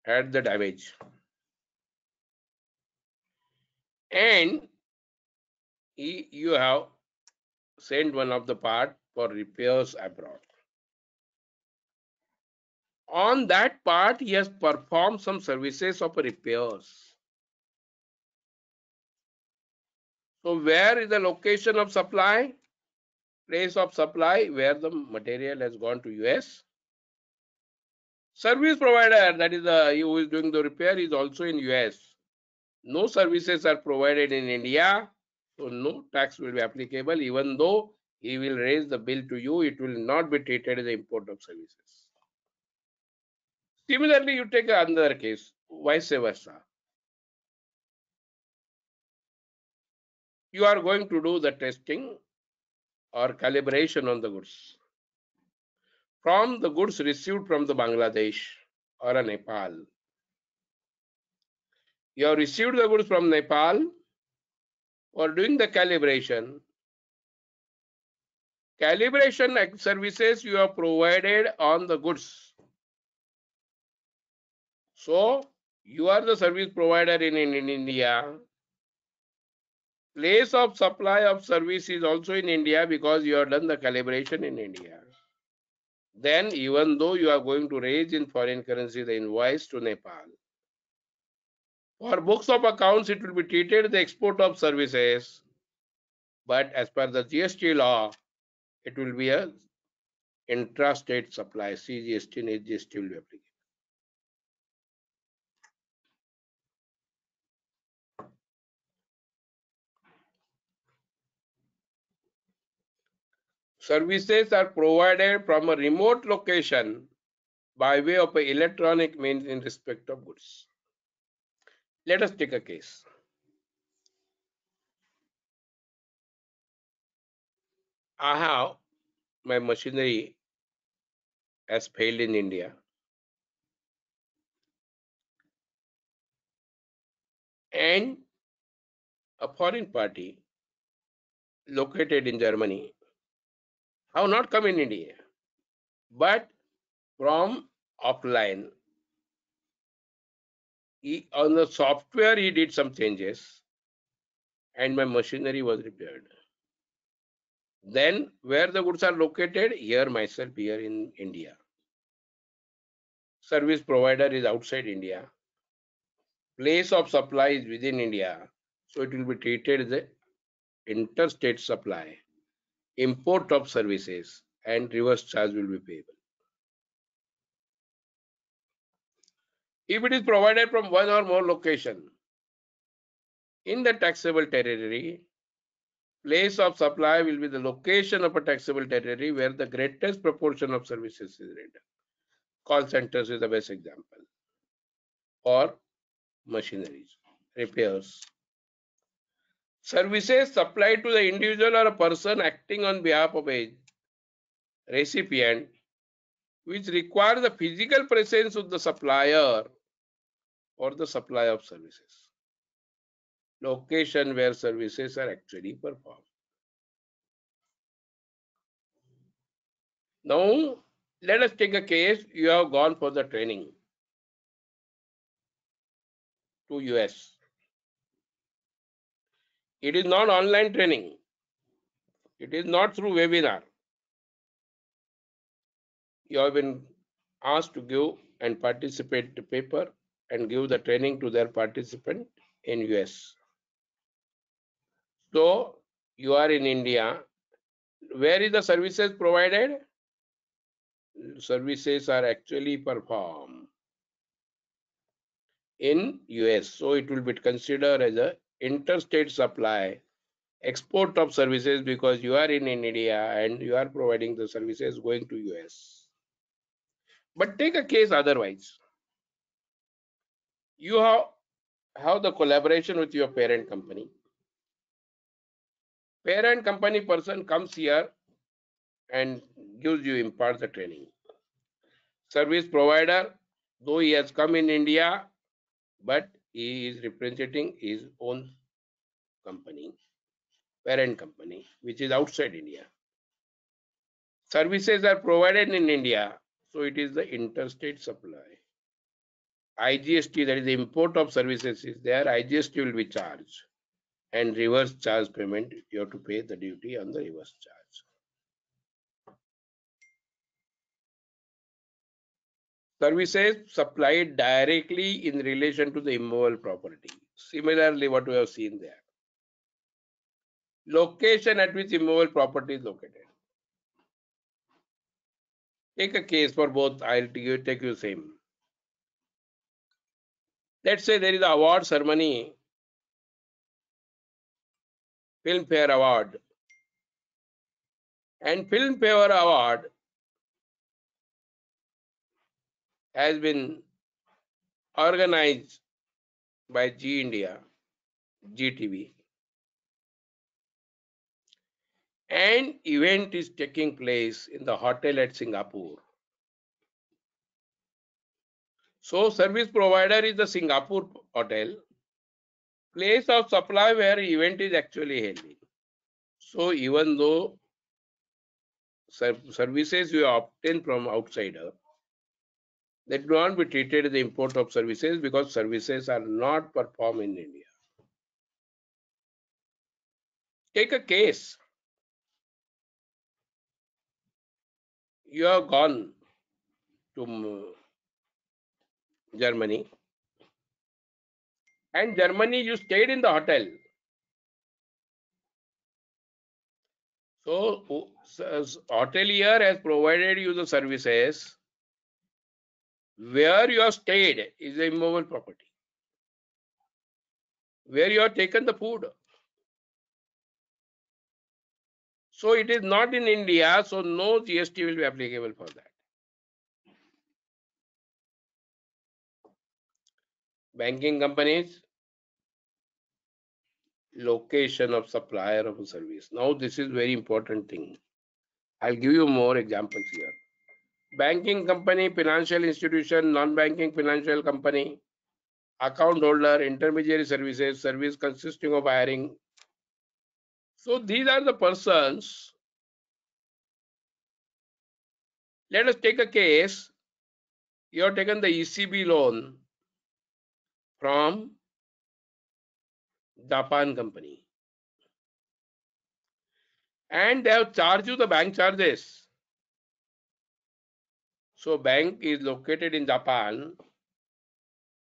had the damage and you have sent one of the part for repairs abroad. On that part, he has performed some services of repairs. So where is the location of supply? Place of supply where the material has gone to US. Service provider, that is who is doing the repair, is also in US. No services are provided in India, so no tax will be applicable. Even though he will raise the bill to you, it will not be treated as import of services. Similarly, you take another case, vice versa. You are going to do the testing or calibration on the goods. From the goods received from the Bangladesh or a Nepal. You have received the goods from Nepal for doing the calibration. Calibration services you have provided on the goods. So you are the service provider in India. Place of supply of service is also in India because you have done the calibration in India. Then even though you are going to raise in foreign currency the invoice to Nepal, for books of accounts it will be treated the export of services, but as per the GST law, it will be a intrastate supply, CGST and HGST will be applicable. Services are provided from a remote location by way of an electronic means in respect of goods. Let us take a case. I have my machinery has failed in India. And a foreign party located in Germany have not come in India, but from offline. On the software, he did some changes and my machinery was repaired. Then where the goods are located? Here myself, here in India. Service provider is outside India. Place of supply is within India. So it will be treated as a interstate supply. Import of services and reverse charge will be payable. If it is provided from one or more location in the taxable territory, place of supply will be the location of a taxable territory where the greatest proportion of services is rendered. Call centers is the best example. Or machineries, repairs. Services supplied to the individual or a person acting on behalf of a recipient, which require the physical presence of the supplier or the supply of services. Location where services are actually performed. Now, let us take a case. You have gone for the training to US. It is not online training. It is not through webinar. You have been asked to give and participate the paper and give the training to their participant in US. So you are in India. Where is the services provided? Services are actually performed in US. So it will be considered as a interstate supply, export of services, because you are in India and you are providing the services going to US. But take a case otherwise. You have the collaboration with your parent company. Parent company person comes here and gives you, imparts the training. Service provider, though he has come in India, but he is representing his own company, parent company, which is outside India. Services are provided in India, so it is the interstate supply. IGST, that is the import of services, is there. IGST will be charged, and reverse charge payment, you have to pay the duty on the reverse charge. Services supplied directly in relation to the immovable property. Similarly, what we have seen there. Location at which immovable property is located. Take a case for both. I'll take you same. Let's say there is an award ceremony, Filmfare Award. And Filmfare Award has been organized by G India, GTV. And event is taking place in the hotel at Singapore. So service provider is the Singapore hotel, place of supply where event is actually held. So even though services you obtain from outsider, they do not be treated as the import of services because services are not performed in India. Take a case. You have gone to Germany, and Germany you stayed in the hotel. So hotelier has provided you the services. Where you have stayed is a immovable property. Where you have taken the food. So it is not in India, so no GST will be applicable for that. Banking companies, location of supplier of a service. Now this is very important thing. I'll give you more examples here. Banking company, financial institution, non-banking financial company, account holder, intermediary services, service consisting of hiring. So these are the persons. Let us take a case. You have taken the ECB loan from Japan company and they have charged you the bank charges. So bank is located in Japan.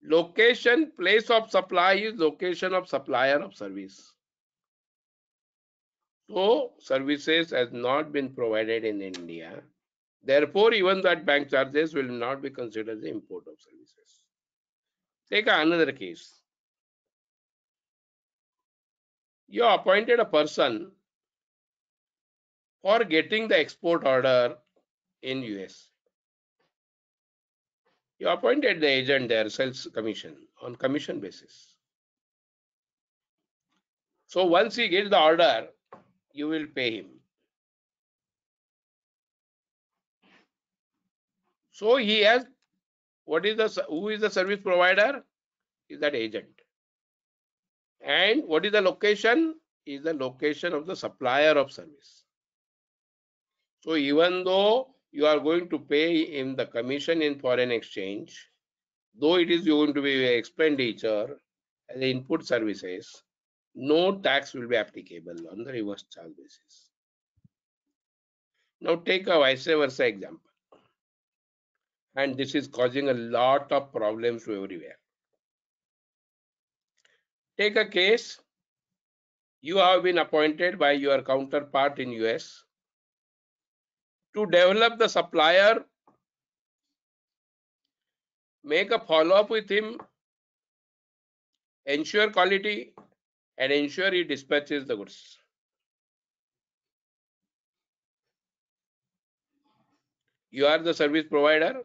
Location, place of supply is location of supplier of service. So services has not been provided in India. Therefore, even that bank charges will not be considered the import of services. Take another case. You appointed a person for getting the export order in US. You appointed the agent there, sales commission, on commission basis. So once he gets the order, you will pay him. So he has, who is the service provider? Is that agent. And what is the location? Is the location of the supplier of service. So even though you are going to pay him the commission in foreign exchange, though it is going to be expenditure as input services, no tax will be applicable on the reverse charge basis. Now take a vice versa example. And this is causing a lot of problems to everywhere. Take a case, you have been appointed by your counterpart in US to develop the supplier, make a follow-up with him, ensure quality, and ensure he dispatches the goods. You are the service provider.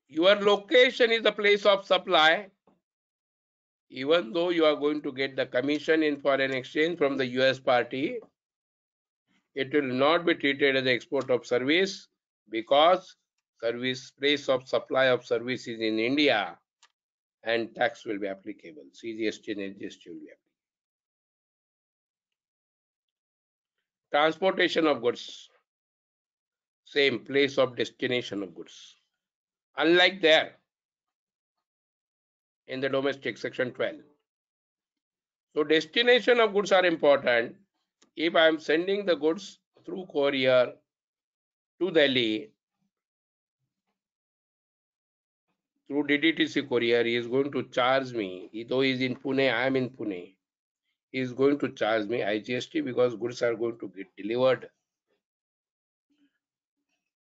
Your location is the place of supply. Even though you are going to get the commission in foreign exchange from the US party, it will not be treated as export of service because service place of supply of service is in India and tax will be applicable. CGST and SGST will be applicable. Transportation of goods, same place of destination of goods. Unlike there in the domestic section 12. So destination of goods are important. If I am sending the goods through courier to Delhi, through DDTC courier, he is going to charge me, though he is in Pune, I am in Pune, he is going to charge me IGST because goods are going to get delivered.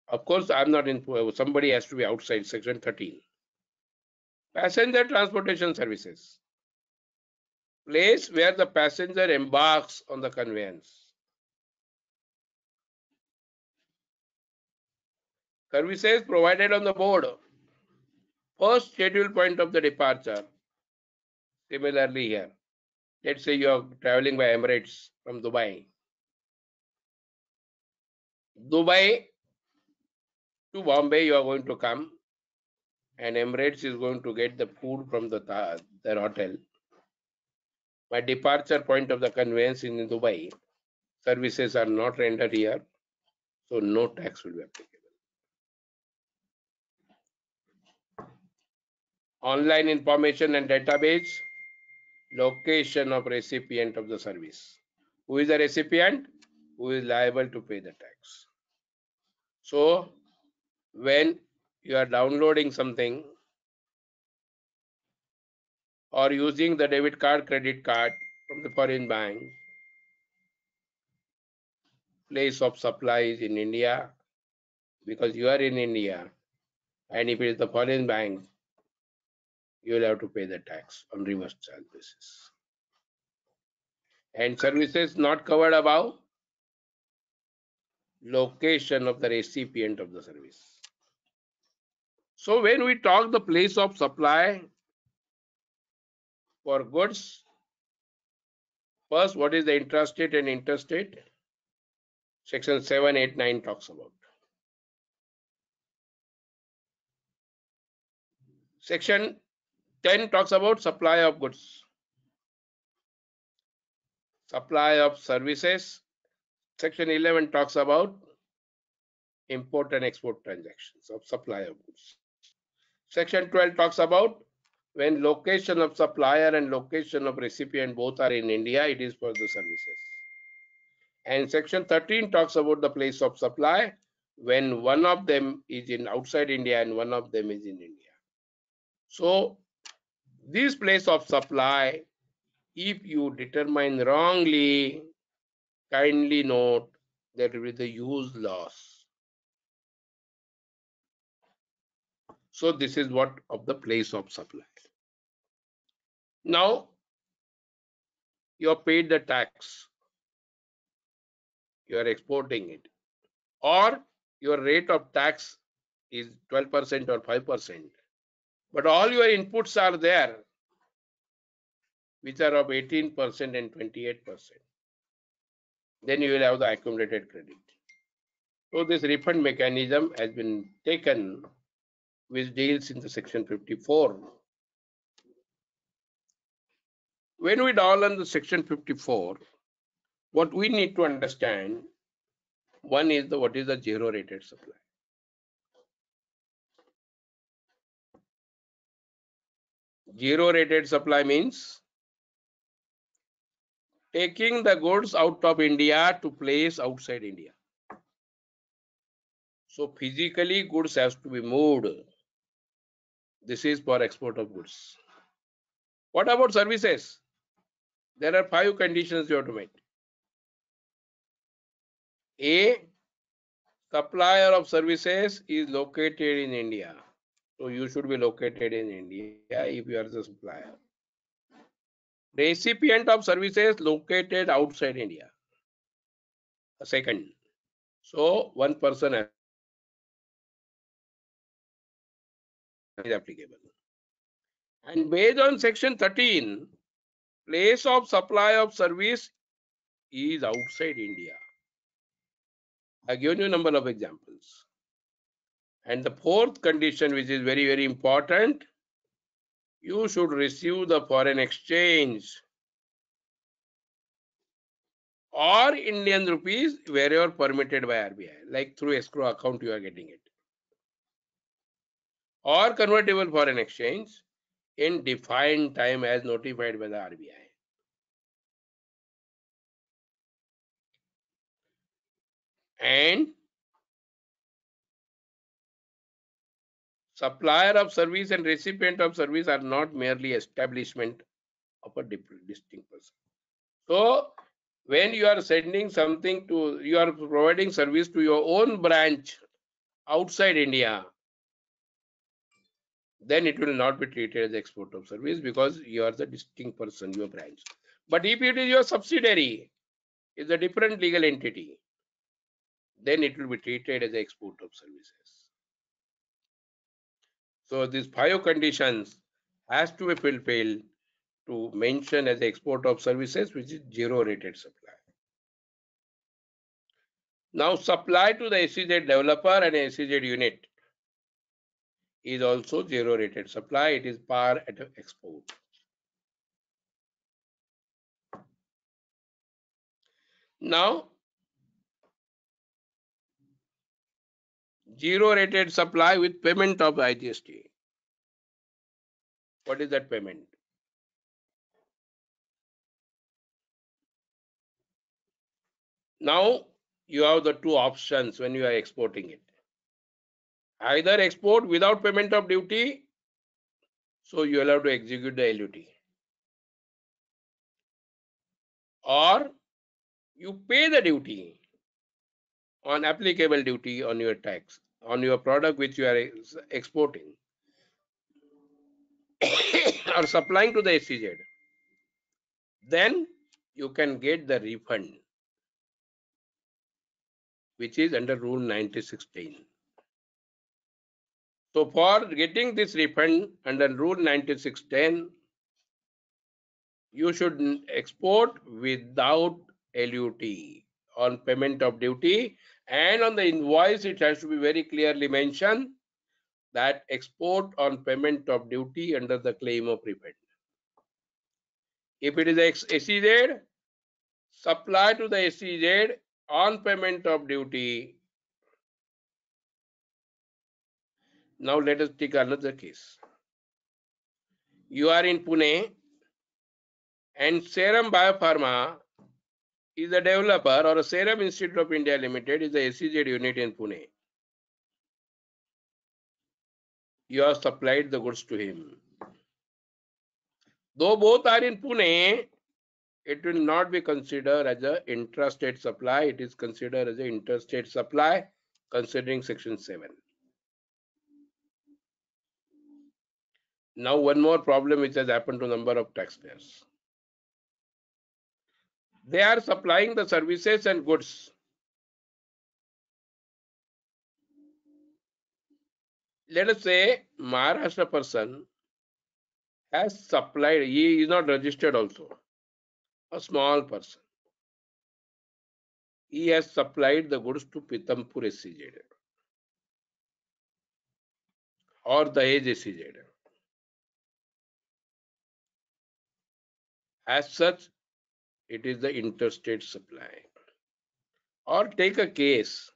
Of course, I am not in, somebody has to be outside section 13. Passenger transportation services. Place where the passenger embarks on the conveyance. Services provided on the board. First schedule point of the departure. Similarly here, let's say you are traveling by Emirates from Dubai. Dubai to Bombay you are going to come and Emirates is going to get the food from their hotel. My departure point of the conveyance is in Dubai. Services are not rendered here, so no tax will be applicable. Online information and database, location of recipient of the service. Who is the recipient? Who is liable to pay the tax. So when you are downloading something or using the debit card, credit card from the foreign bank, place of supply is in India because you are in India, and if it is the foreign bank, you will have to pay the tax on reverse charge basis. And services not covered above, location of the recipient of the service. So when we talk the place of supply for goods, first what is the intrastate and interstate? Section 7, 8, 9 talks about. Section 10 talks about supply of goods, supply of services. Section 11 talks about import and export transactions of supply of goods. Section 12 talks about when location of supplier and location of recipient both are in India, it is for the services. And section 13 talks about the place of supply when one of them is in outside India and one of them is in India. So this place of supply, if you determine wrongly, kindly note there will be the use loss. So this is what of the place of supply. Now you have paid the tax, you are exporting it, or your rate of tax is 12% or 5%, but all your inputs are there, which are of 18% and 28%. Then you will have the accumulated credit. So this refund mechanism has been taken, which deals in the section 54. When we dial on the section 54, what we need to understand, one is what is the zero rated supply. Zero rated supply means taking the goods out of India to place outside India. So physically goods has to be moved. This is for export of goods. What about services? There are 5 conditions you have to meet. A, supplier of services is located in India. So you should be located in India if you are the supplier. Recipient of services located outside India. A second. So one person is applicable. And based on section 13, place of supply of service is outside India. I give you a number of examples. And the fourth condition, which is very, very important, you should receive the foreign exchange or Indian rupees wherever permitted by RBI, like through escrow account you are getting it, or convertible foreign exchange in defined time as notified by the RBI. And supplier of service and recipient of service are not merely establishment of a distinct person. So when you are sending something to, you are providing service to your own branch outside India, then it will not be treated as export of service because you are the distinct person, your branch. But if it is your subsidiary, is a different legal entity, then it will be treated as export of services. So these 5 conditions has to be fulfilled to mention as export of services, which is zero rated supply. Now supply to the SEZ developer and SEZ unit is also zero rated supply. It is par at export. Now zero rated supply with payment of IGST. What is that payment? Now you have the 2 options when you are exporting it. Either export without payment of duty, so you will have to execute the LUT, or you pay the duty on applicable duty on your tax on your product which you are exporting or supplying to the SEZ. Then you can get the refund, which is under Rule 9610. So for getting this refund under Rule 9610, you should export without LUT on payment of duty, and on the invoice it has to be very clearly mentioned that export on payment of duty under the claim of refund. If it is SEZ, supply to the SEZ on payment of duty. Now let us take another case. You are in Pune and Serum Biopharma is a developer, or a Serum Institute of India Limited is a SEZ unit in Pune. You have supplied the goods to him. Though both are in Pune, it will not be considered as an intrastate supply. It is considered as an interstate supply, considering Section 7. Now, one more problem which has happened to a number of taxpayers. They are supplying the services and goods. Let us say Maharashtra person has supplied, he is not registered also, a small person. He has supplied the goods to Pithampur SEZ or Dahej SEZ. As such, it is the interstate supply. Or take a case,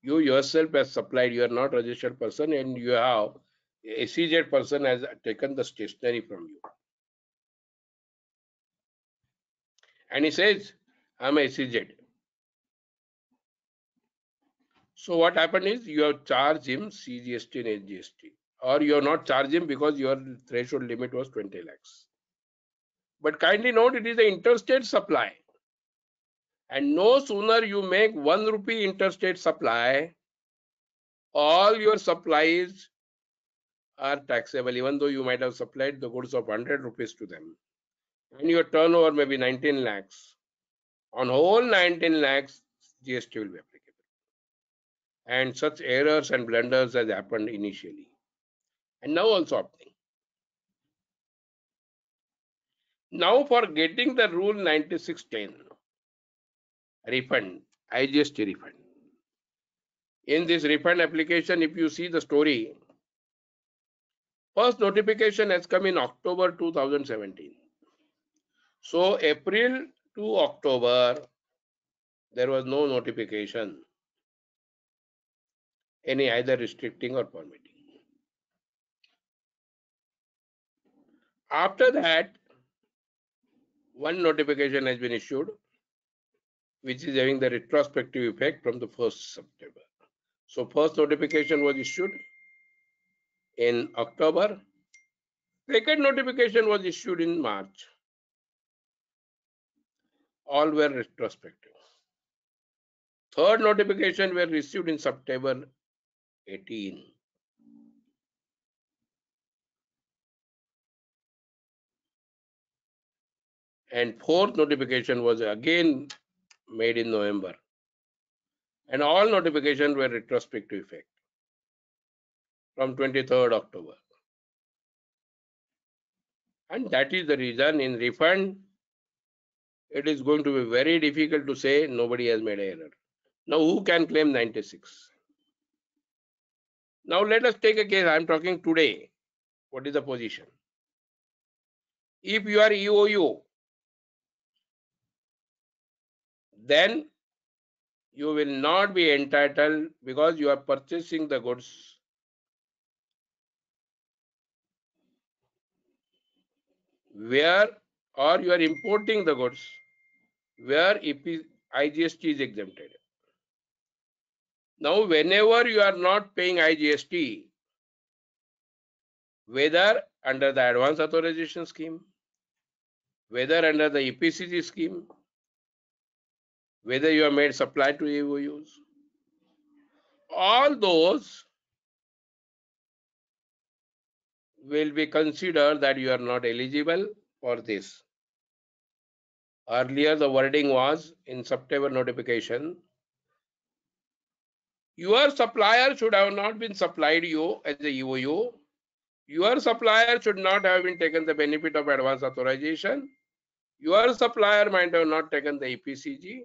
you yourself have supplied, you are not a registered person, and you have a SEZ person has taken the stationery from you. And he says, I'm a SEZ. So what happened is you have charged him CGST and SGST, or you have not charged him because your threshold limit was 20 lakhs. But kindly note, it is an interstate supply. And no sooner you make 1 rupee interstate supply, all your supplies are taxable, even though you might have supplied the goods of 100 rupees to them. And your turnover may be 19 lakhs. On whole 19 lakhs, GST will be applicable. And such errors and blunders has happened initially. And now also happening. Now for getting the rule 9610, refund, IGST refund. In this refund application, if you see the story, first notification has come in October 2017. So April to October, there was no notification, any either restricting or permitting. After that, one notification has been issued, which is having the retrospective effect from the 1st September. So first notification was issued in October. Second notification was issued in March. All were retrospective. Third notification were received in September 18. And fourth notification was again made in November. And all notifications were retrospective effect from 23rd October. And that is the reason in refund, it is going to be very difficult to say nobody has made an error. Now, who can claim 96? Now, let us take a case. I am talking today. What is the position? If you are EOU, then you will not be entitled because you are purchasing the goods where, or you are importing the goods where IGST is exempted. Now, whenever you are not paying IGST, whether under the advance authorization scheme, whether under the EPCG scheme, whether you have made supply to EOUs, all those will be considered that you are not eligible for this. Earlier, the wording was in September notification, your supplier should have not been supplied you as a EOU. Your supplier should not have been taken the benefit of advance authorization. Your supplier might have not taken the EPCG.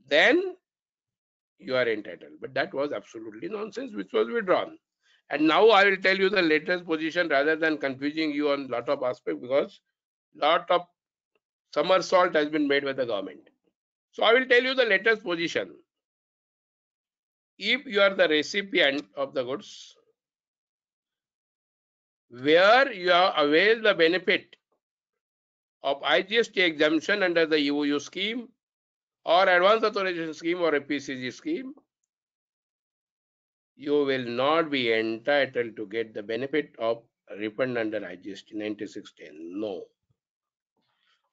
Then you are entitled. But that was absolutely nonsense, which was withdrawn. And now I will tell you the latest position rather than confusing you on lot of aspects, because lot of somersault has been made by the government. So I will tell you the latest position. If you are the recipient of the goods, where you have availed the benefit of IGST exemption under the EOU scheme or Advance Authorization Scheme or a PCG scheme, you will not be entitled to get the benefit of refund under IGST 9610. No.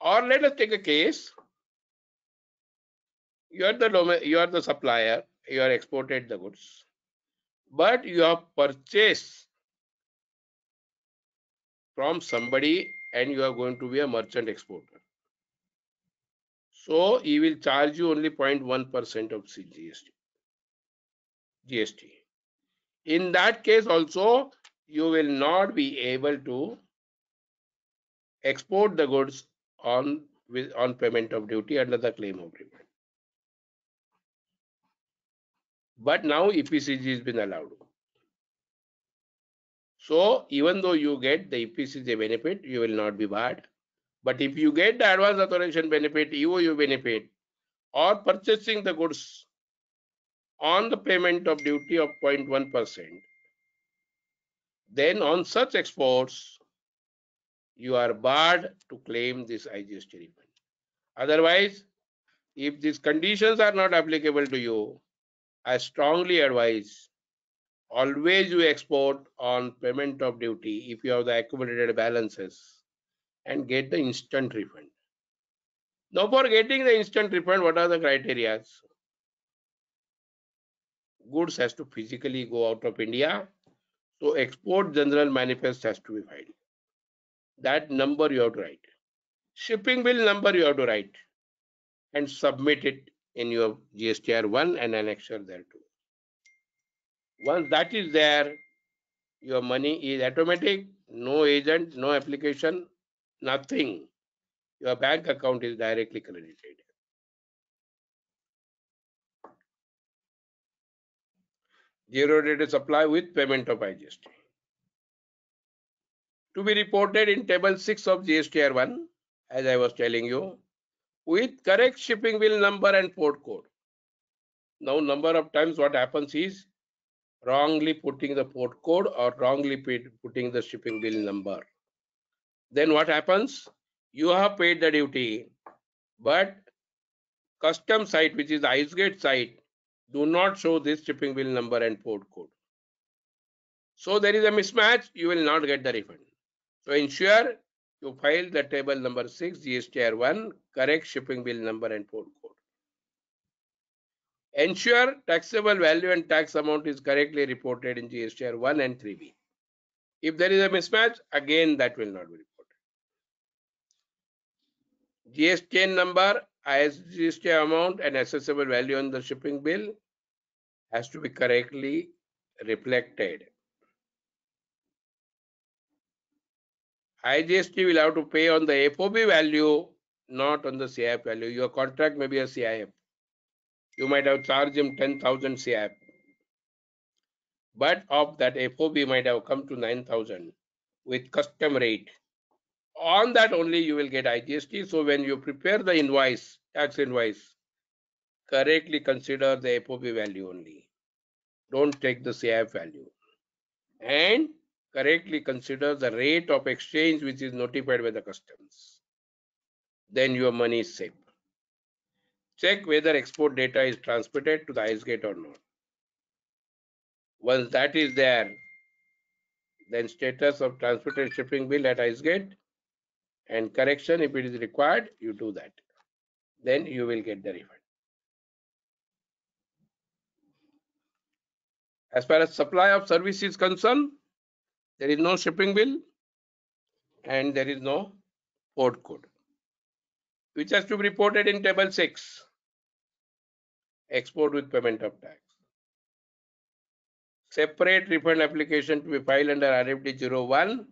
Or let us take a case. You are the supplier, you are exported the goods, but you have purchased from somebody and you are going to be a merchant exporter. So he will charge you only 0.1% of GST. In that case also, you will not be able to export the goods on payment of duty under the claim of refund. But now EPCG has been allowed. So even though you get the EPCG benefit, you will not be barred. But if you get the advance authorization benefit, EOU benefit, or purchasing the goods on the payment of duty of 0.1%, then on such exports, you are barred to claim this IGST refund. Otherwise, if these conditions are not applicable to you, I strongly advise always you export on payment of duty if you have the accumulated balances and get the instant refund. Now, for getting the instant refund, what are the criteria? Goods has to physically go out of India. So export general manifest has to be filed. That number you have to write. Shipping bill number you have to write and submit it in your GSTR 1 and annexure thereto. Once that is there, your money is automatic, no agent, no application, nothing. Your bank account is directly credited. Zero rated supply with payment of IGST. To be reported in table 6 of GSTR 1, as I was telling you, with correct shipping bill number and port code. Now, number of times what happens is wrongly putting the port code or wrongly putting the shipping bill number. Then what happens? You have paid the duty, but custom site, which is the IceGate site, do not show this shipping bill number and port code. So there is a mismatch, you will not get the refund. So ensure you file the table number 6, GSTR 1, correct shipping bill number and port code. Ensure taxable value and tax amount is correctly reported in GSTR 1 and 3B. If there is a mismatch, again that will not be reported. GSTN number, IGST amount and assessable value on the shipping bill has to be correctly reflected. IGST will have to pay on the FOB value, not on the CIF value. Your contract may be a CIF. You might have charged him 10,000 CIF. But of that FOB might have come to 9,000 with custom rate. On that only you will get IGST. So when you prepare the invoice, tax invoice, correctly consider the FOB value only. Don't take the CIF value. And correctly consider the rate of exchange which is notified by the customs. Then your money is safe. Check whether export data is transmitted to the IceGate or not. Once that is there, then status of transmitted shipping bill at IceGate and correction if it is required, you do that. Then you will get the refund. As far as supply of service is concerned, there is no shipping bill and there is no port code, which has to be reported in table 6, export with payment of tax. Separate refund application to be filed under RFD 01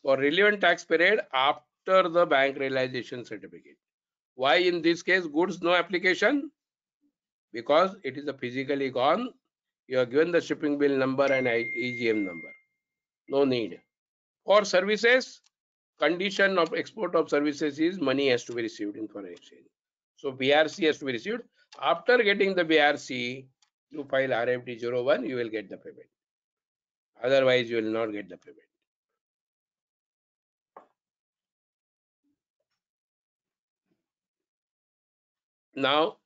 for relevant tax period after the bank realization certificate. Why in this case goods no application? Because it is a physically gone, You are given the shipping bill number and EGM number. No need. For services, condition of export of services is money has to be received in foreign exchange. So BRC has to be received. After getting the BRC, you file RFD 01, you will get the payment. Otherwise, you will not get the payment. Now,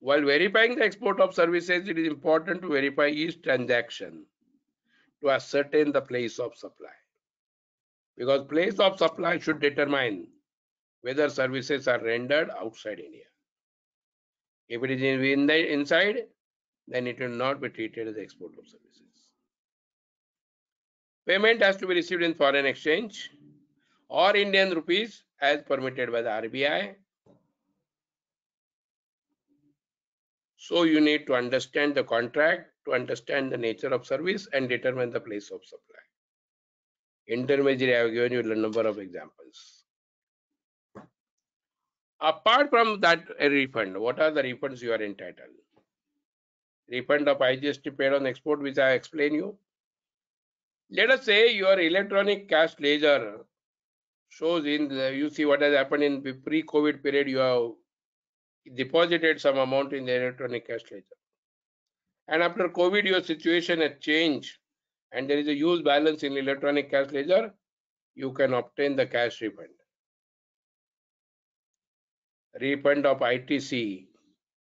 while verifying the export of services, it is important to verify each transaction to ascertain the place of supply. Because place of supply should determine whether services are rendered outside India. If it is inside, then it will not be treated as export of services. Payment has to be received in foreign exchange or Indian rupees as permitted by the RBI. So you need to understand the contract, to understand the nature of service and determine the place of supply. Intermediary, I have given you a number of examples. Apart from that refund, what are the refunds you are entitled? Refund of IGST paid on export, which I explain you. Let us say your electronic cash ledger shows you see what has happened in the pre-COVID period, you have deposited some amount in the electronic cash ledger. And after COVID, your situation has changed and there is a huge balance in electronic cash ledger, you can obtain the cash refund. Refund of ITC,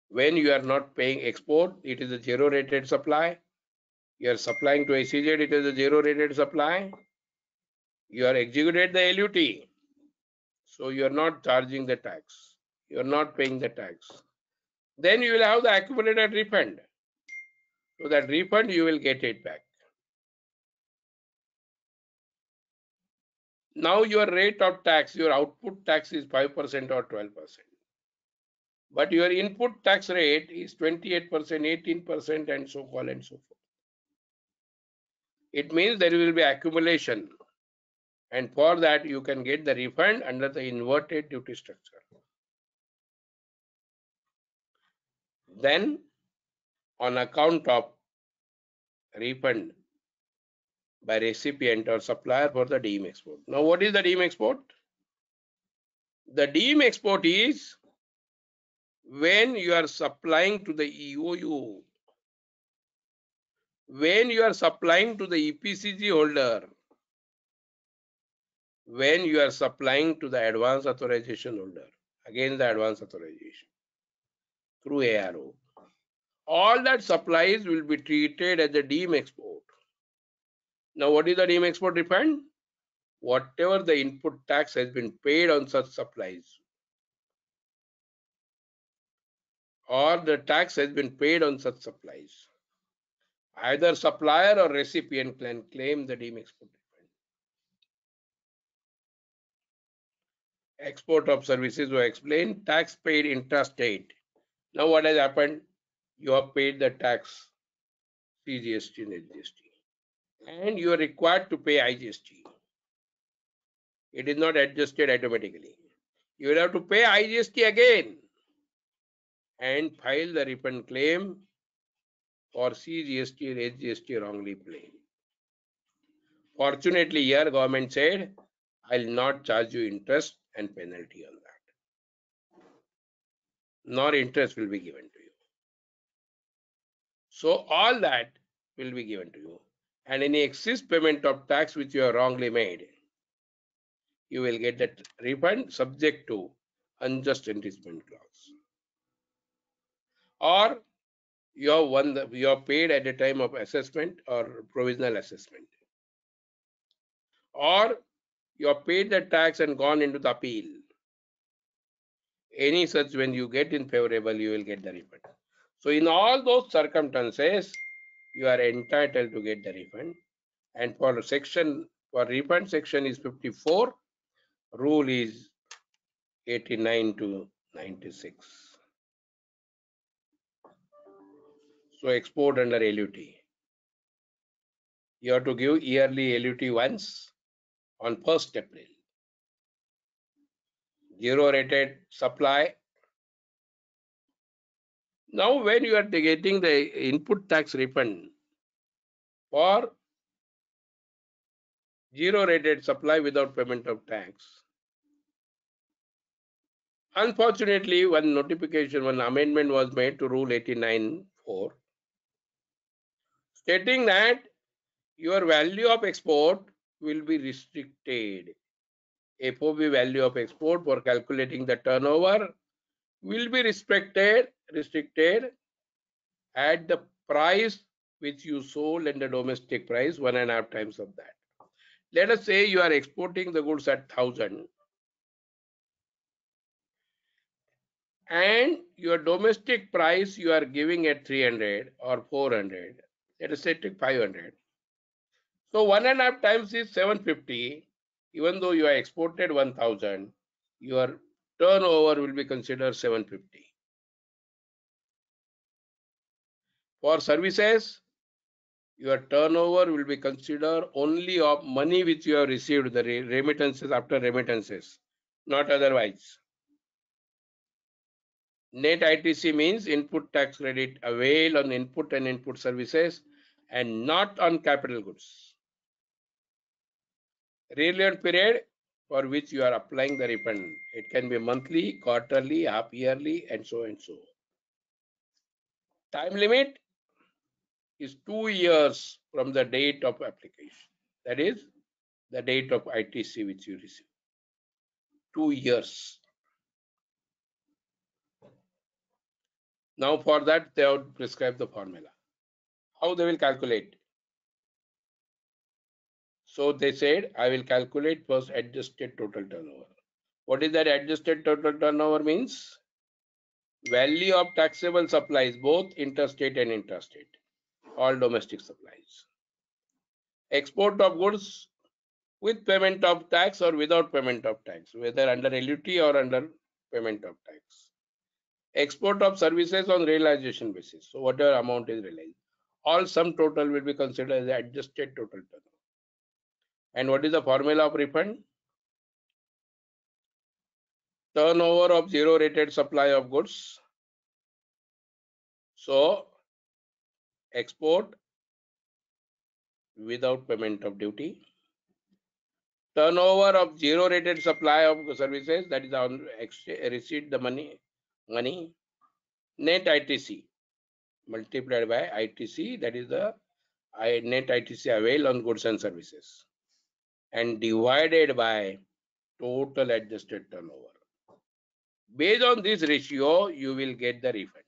when you are not paying export, it is a zero rated supply. You are supplying to SEZ, it is a zero rated supply. You are executed the LUT. So you are not charging the tax. You are not paying the tax. Then you will have the accumulated refund. So that refund you will get it back. Now your rate of tax, your output tax is 5% or 12%. But your input tax rate is 28%, 18% and so on and so forth. It means there will be accumulation. And for that you can get the refund under the inverted duty structure. Then on account of refund by recipient or supplier for the deemed export. Now what is the deemed export? The deemed export is when you are supplying to the EOU, when you are supplying to the EPCG holder, when you are supplying to the advance authorization holder, again the advance authorization through ARO. All that supplies will be treated as a deemed export. Now what is the deemed export refund? Whatever the input tax has been paid on such supplies, or the tax has been paid on such supplies, either supplier or recipient can claim the deemed export refund. Export of services were explained, tax paid intrastate. Now what has happened? You have paid the tax, CGST and SGST, and you are required to pay IGST. It is not adjusted automatically. You will have to pay IGST again and file the refund claim for CGST and SGST wrongly paid. Fortunately, here government said, I will not charge you interest and penalty on that. Nor interest will be given to you. So all that will be given to you. And any excess payment of tax which you have wrongly made, you will get that refund subject to unjust enrichment clause. Or you have paid at the time of assessment or provisional assessment. Or you have paid the tax and gone into the appeal. Any such, when you get in favorable, you will get the refund. So in all those circumstances, you are entitled to get the refund. And for refund section is 54, rule is 89 to 96. So export under LUT. You have to give yearly LUT once on 1st April. Zero rated supply. Now, when you are getting the input tax refund for zero rated supply without payment of tax, unfortunately, one amendment was made to Rule 89(4), stating that your value of export will be restricted. FOB value of export for calculating the turnover will be restricted at the price which you sold and the domestic price 1.5 times of that. Let us say you are exporting the goods at 1,000 and your domestic price you are giving at 300 or 400. Let us say take 500. So 1.5 times is 750. Even though you are exported 1,000, your turnover will be considered 750. For services, your turnover will be considered only of money which you have received, the remittances after remittances, not otherwise. Net ITC means input tax credit availed on input and input services and not on capital goods. Relevant period for which you are applying the refund. It can be monthly, quarterly, half yearly, and so and so. Time limit is 2 years from the date of application. That is the date of ITC which you receive. 2 years. Now for that they have prescribed the formula. How they will calculate? So they said, I will calculate first adjusted total turnover. What is that adjusted total turnover means? Value of taxable supplies, both interstate and intrastate, all domestic supplies. Export of goods with payment of tax or without payment of tax, whether under LUT or under payment of tax. Export of services on realization basis. So whatever amount is realized, all sum total will be considered as the adjusted total turnover. And what is the formula of refund? Turnover of zero rated supply of goods. So export without payment of duty. Turnover of zero rated supply of services, that is on receipt the money. Net ITC multiplied by ITC, that is the net ITC availed on goods and services, and divided by total adjusted turnover. Based on this ratio, you will get the refund.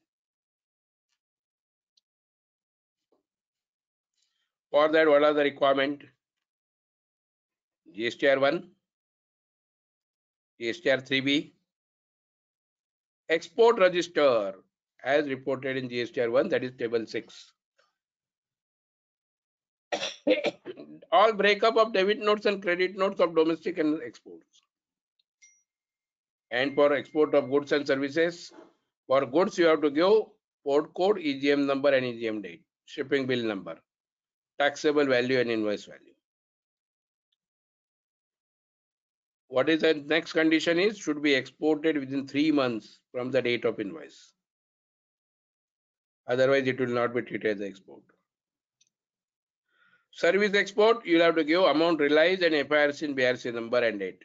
For that, what are the requirement? GSTR 1, GSTR 3B, export register as reported in GSTR 1, that is table 6. All breakup of debit notes and credit notes of domestic and exports. And for export of goods and services, for goods you have to give port code, EGM number and EGM date, shipping bill number, taxable value and invoice value. What is the next condition is should be exported within 3 months from the date of invoice. Otherwise, it will not be treated as export. Service export, you will have to give amount realized and FIRC and BRC number and date.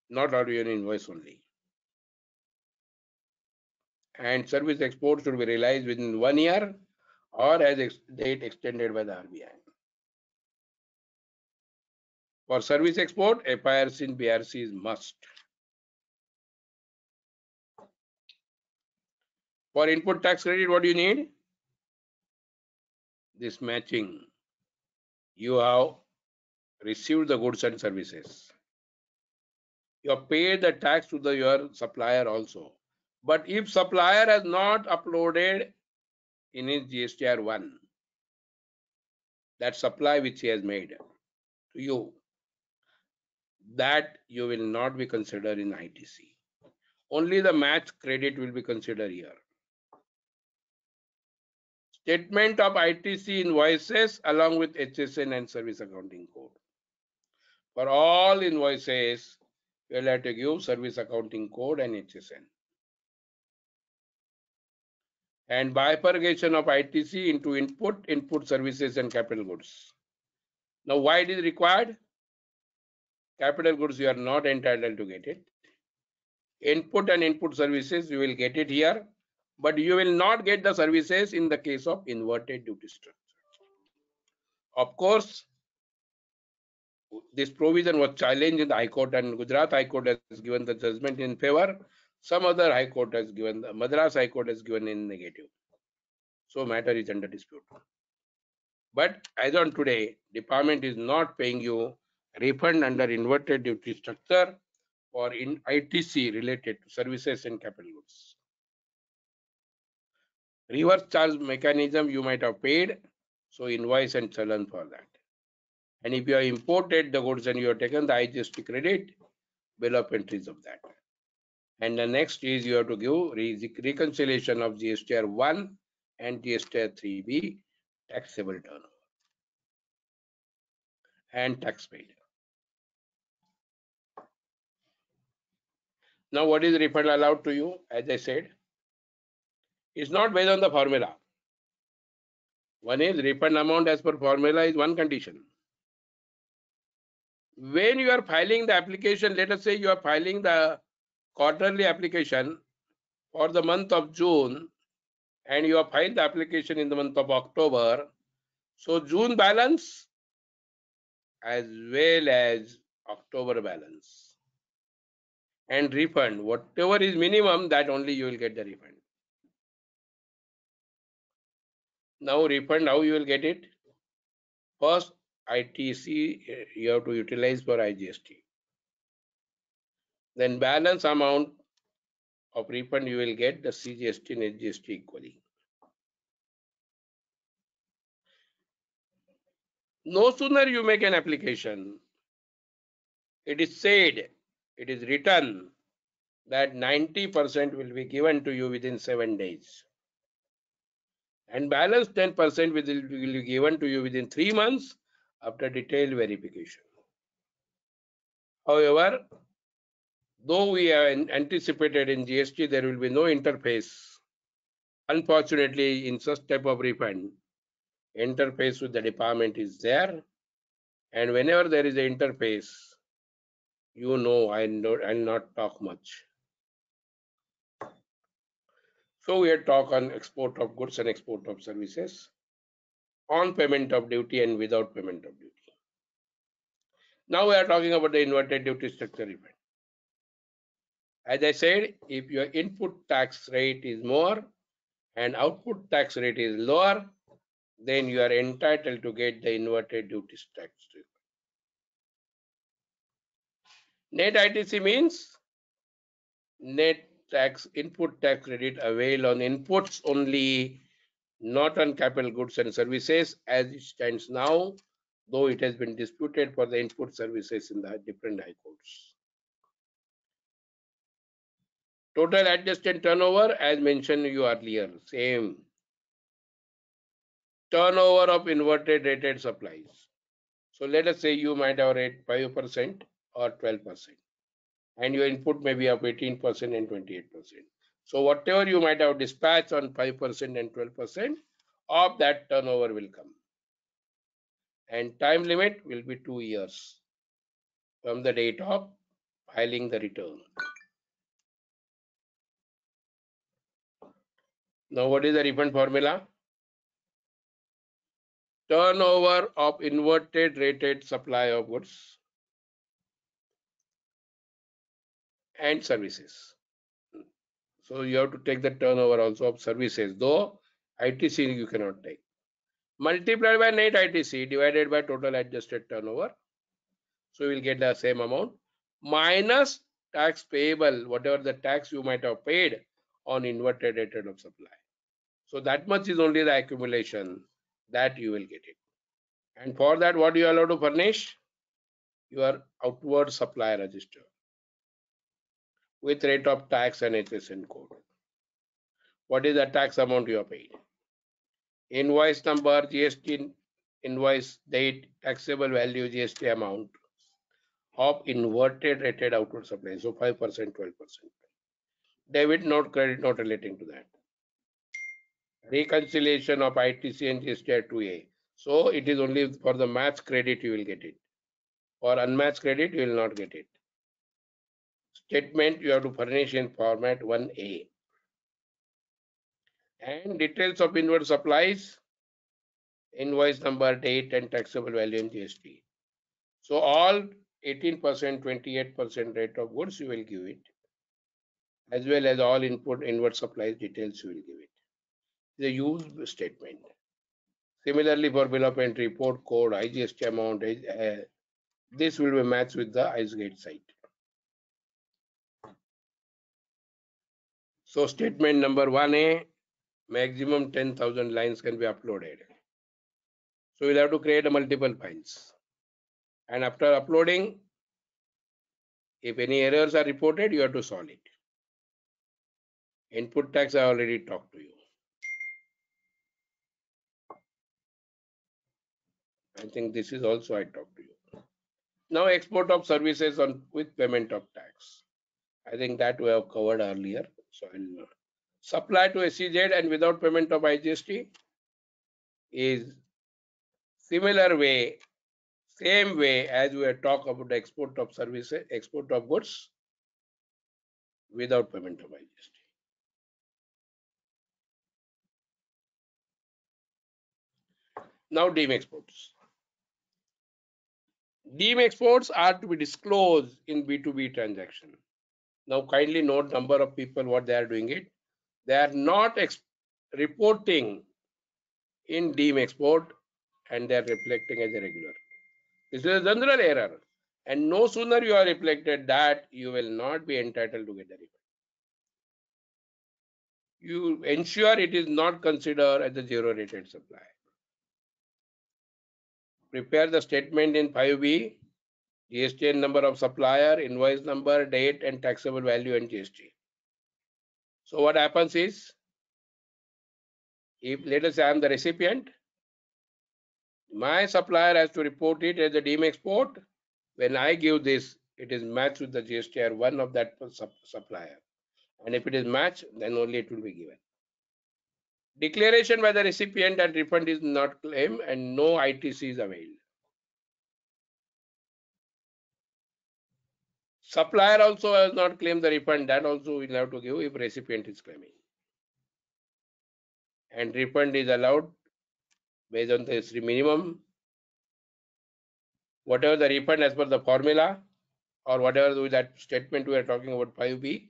Not out your invoice only. And service export should be realized within 1 year or as date extended by the RBI. For service export, FIRC and BRC is must. For input tax credit, what do you need? This matching. You have received the goods and services. You have paid the tax to your supplier also. But if supplier has not uploaded in his GSTR 1, that supply which he has made to you, that you will not be considered in ITC. Only the match credit will be considered here. Statement of ITC invoices along with HSN and service accounting code. For all invoices, you will have to give service accounting code and HSN. and bifurcation of ITC into input services and capital goods. Now, why it is required? Capital goods, you are not entitled to get it. Input and input services, you will get it here, but you will not get the services in the case of inverted duty structure. Of course, this provision was challenged in the High Court, and Gujarat High Court has given the judgment in favor. Some other High Court has given, the Madras High Court has given in negative. So matter is under dispute. But as on today, department is not paying you refund under inverted duty structure or in ITC related to services and capital goods. Reverse charge mechanism you might have paid, so invoice and challan for that. And if you have imported the goods and you have taken the IGST credit, bill of entries of that. And the next is you have to give reconciliation of GSTR 1 and GSTR 3B taxable turnover and tax paid. Now, what is refund allowed to you? As I said, it's not based on the formula. One is refund amount as per formula is one condition. When you are filing the application, let us say you are filing the quarterly application for the month of June and you have filed the application in the month of October. So June balance as well as October balance and refund, whatever is minimum, that only you will get the refund. Now refund, how you will get it? First, ITC you have to utilize for IGST. Then balance amount of refund you will get the CGST and SGST equally. No sooner you make an application, it is said, it is written that 90% will be given to you within 7 days. And balance 10% will be given to you within 3 months after detailed verification. However, though we have anticipated in GST there will be no interface, unfortunately in such type of refund, interface with the department is there, and whenever there is an interface, you know, I'll not talk much. So we had talk on export of goods and export of services, on payment of duty and without payment of duty. Now we are talking about the inverted duty structure refund. As I said, if your input tax rate is more and output tax rate is lower, then you are entitled to get the inverted duty tax refund. Net ITC means net tax input tax credit availed on inputs only, not on capital goods and services as it stands now, though it has been disputed for the input services in the different high courts. Total adjusted turnover, as mentioned you earlier, same. Turnover of inverted rated supplies. So let us say you might have rate 5% or 12%, and your input may be of 18% and 28%. So whatever you might have dispatched on 5% and 12% of that turnover will come. And time limit will be 2 years from the date of filing the return. Now, what is the refund formula? Turnover of inverted rated supply of goods and services. So you have to take the turnover also of services, though ITC you cannot take. Multiplied by net ITC divided by total adjusted turnover. So you will get the same amount minus tax payable, whatever the tax you might have paid on inverted rated of supply. So that much is only the accumulation that you will get it. And for that, what you are allowed to furnish? Your outward supply register with rate of tax and HSN code. What is the tax amount you have paid? Invoice number, GST invoice date, taxable value, GST amount of inverted rated outward supply. So 5%, 12%. Debit note, credit note relating to that. reconciliation of ITC and GSTR 2A. So it is only for the match credit you will get it. For unmatched credit, you will not get it. Statement you have to furnish in format 1A. And details of inward supplies, invoice number, date, and taxable value in GST. So all 18%, 28% rate of goods you will give it, as well as all inward supplies details you will give it. The use statement. Similarly, for bill of entry, report code, IGST amount, this will be matched with the IceGate site. So statement number 1A, maximum 10,000 lines can be uploaded. So we'll have to create multiple files. And after uploading, if any errors are reported, you have to solve it. Input tax, I already talked to you. I think this is also I talked to you. Now export of services on with payment of tax. I think that we have covered earlier. So I'll supply to SEZ and without payment of IGST is similar way, same way as we have talked about the export of services, export of goods without payment of IGST. Now deem exports. Deem exports are to be disclosed in B2B transaction. Now kindly note number of people what they are doing it. They are not reporting in deem export and they are reflecting as a regular. This is a general error. And no sooner you are reflected that you will not be entitled to get the refund. You ensure it is not considered as a zero rated supply. Prepare the statement in 5B, GSTN number of supplier, invoice number, date, and taxable value and GST. So what happens is, if let us say I am the recipient, my supplier has to report it as a deem export. When I give this, it is matched with the GSTR 1 of that supplier. And if it is matched, then only it will be given. Declaration by the recipient that refund is not claimed and no ITC is availed. Supplier also has not claimed the refund, that also will have to give if recipient is claiming. And refund is allowed based on the minimum. Whatever the refund as per the formula or whatever that statement we are talking about 5B.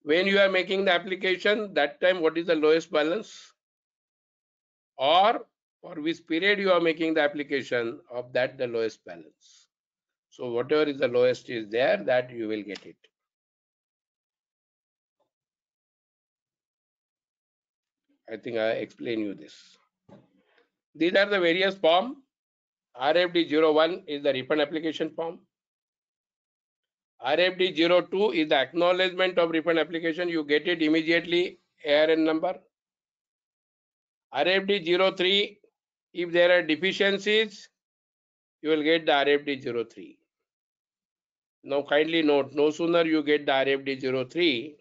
When you are making the application, that time what is the lowest balance? Or for which period you are making the application, of that the lowest balance. So whatever is the lowest is there, that you will get it. I think I explain you this. These are the various forms. RFD 01 is the refund application form. RFD 02 is the acknowledgement of refund application. You get it immediately, ARN number. RFD 03, if there are deficiencies, you will get the RFD 03. Now kindly note, no sooner you get the RFD 03,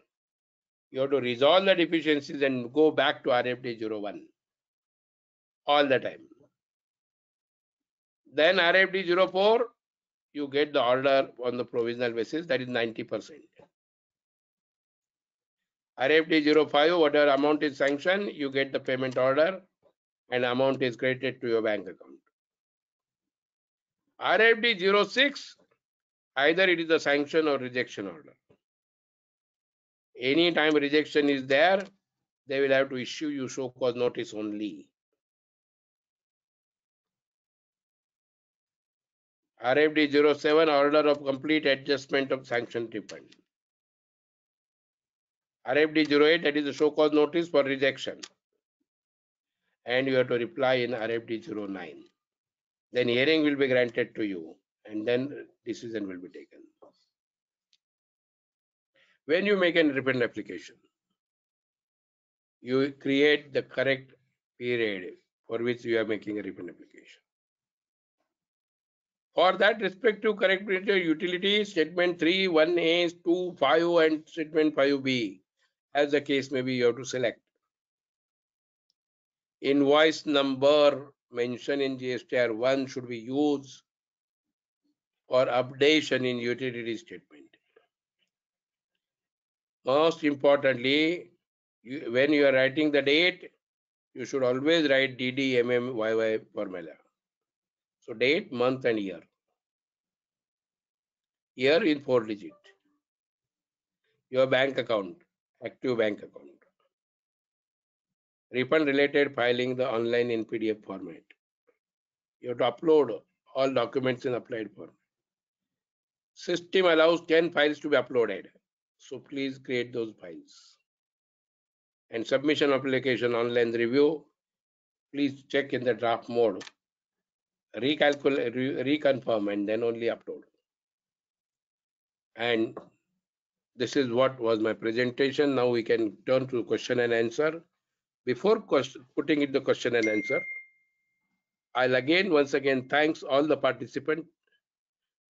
you have to resolve the deficiencies and go back to RFD 01 all the time. Then RFD 04, you get the order on the provisional basis, that is 90%. RFD 05, whatever amount is sanctioned, you get the payment order and amount is credited to your bank account. RFD 06, either it is a sanction or rejection order. Anytime rejection is there, they will have to issue you show cause notice only. RFD 07, order of complete adjustment of sanction refund. RFD 08, that is a show cause notice for rejection. And you have to reply in RFD 09. Then hearing will be granted to you and then decision will be taken. When you make a refund application, you create the correct period for which you are making a refund application. For that respective correct period, utility statement 3, 1A, 2, 5 and statement 5B, as the case may be, you have to select. invoice number mentioned in GSTR 1 should be used for updation in utility statement. Most importantly, when you are writing the date, you should always write DDMMYY formula. So date, month and year. Year in 4 digit. Your bank account, active bank account. Refund related filing the online in PDF format. You have to upload all documents in applied format. System allows 10 files to be uploaded. So please create those files. And submission application online review, please check in the draft mode. Reconfirm and then only upload. And this is what was my presentation. Now we can turn to question and answer. Before putting in the question and answer, I'll once again thanks all the participants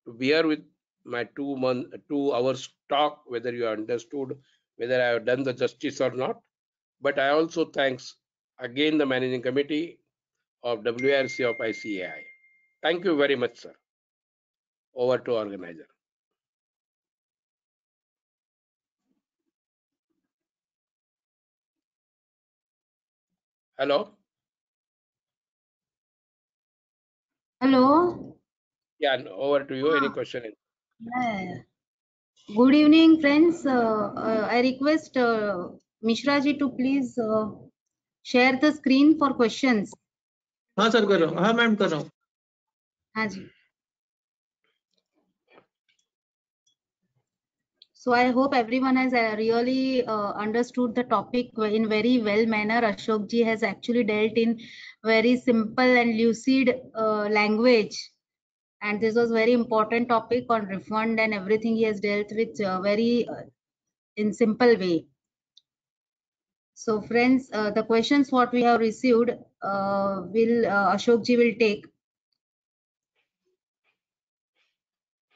to bear with my 2 hours talk, whether you understood whether I have done the justice or not. But I also thanks again the managing committee of WRC of ICAI. Thank you very much, sir. Over to organizer. Hello. Hello. Yeah, over to you. Any question? Good evening, friends. I request Mishra ji to please share the screen for questions. हाँ sir कर रहा हूँ, हाँ ma'am कर रहा हूँ. हाँ जी. So I hope everyone has really understood the topic in very well manner. Ashok ji has actually dealt in very simple and lucid language. And this was very important topic on refund and everything he has dealt with very in simple way. So friends, the questions what we have received Ashok ji will take.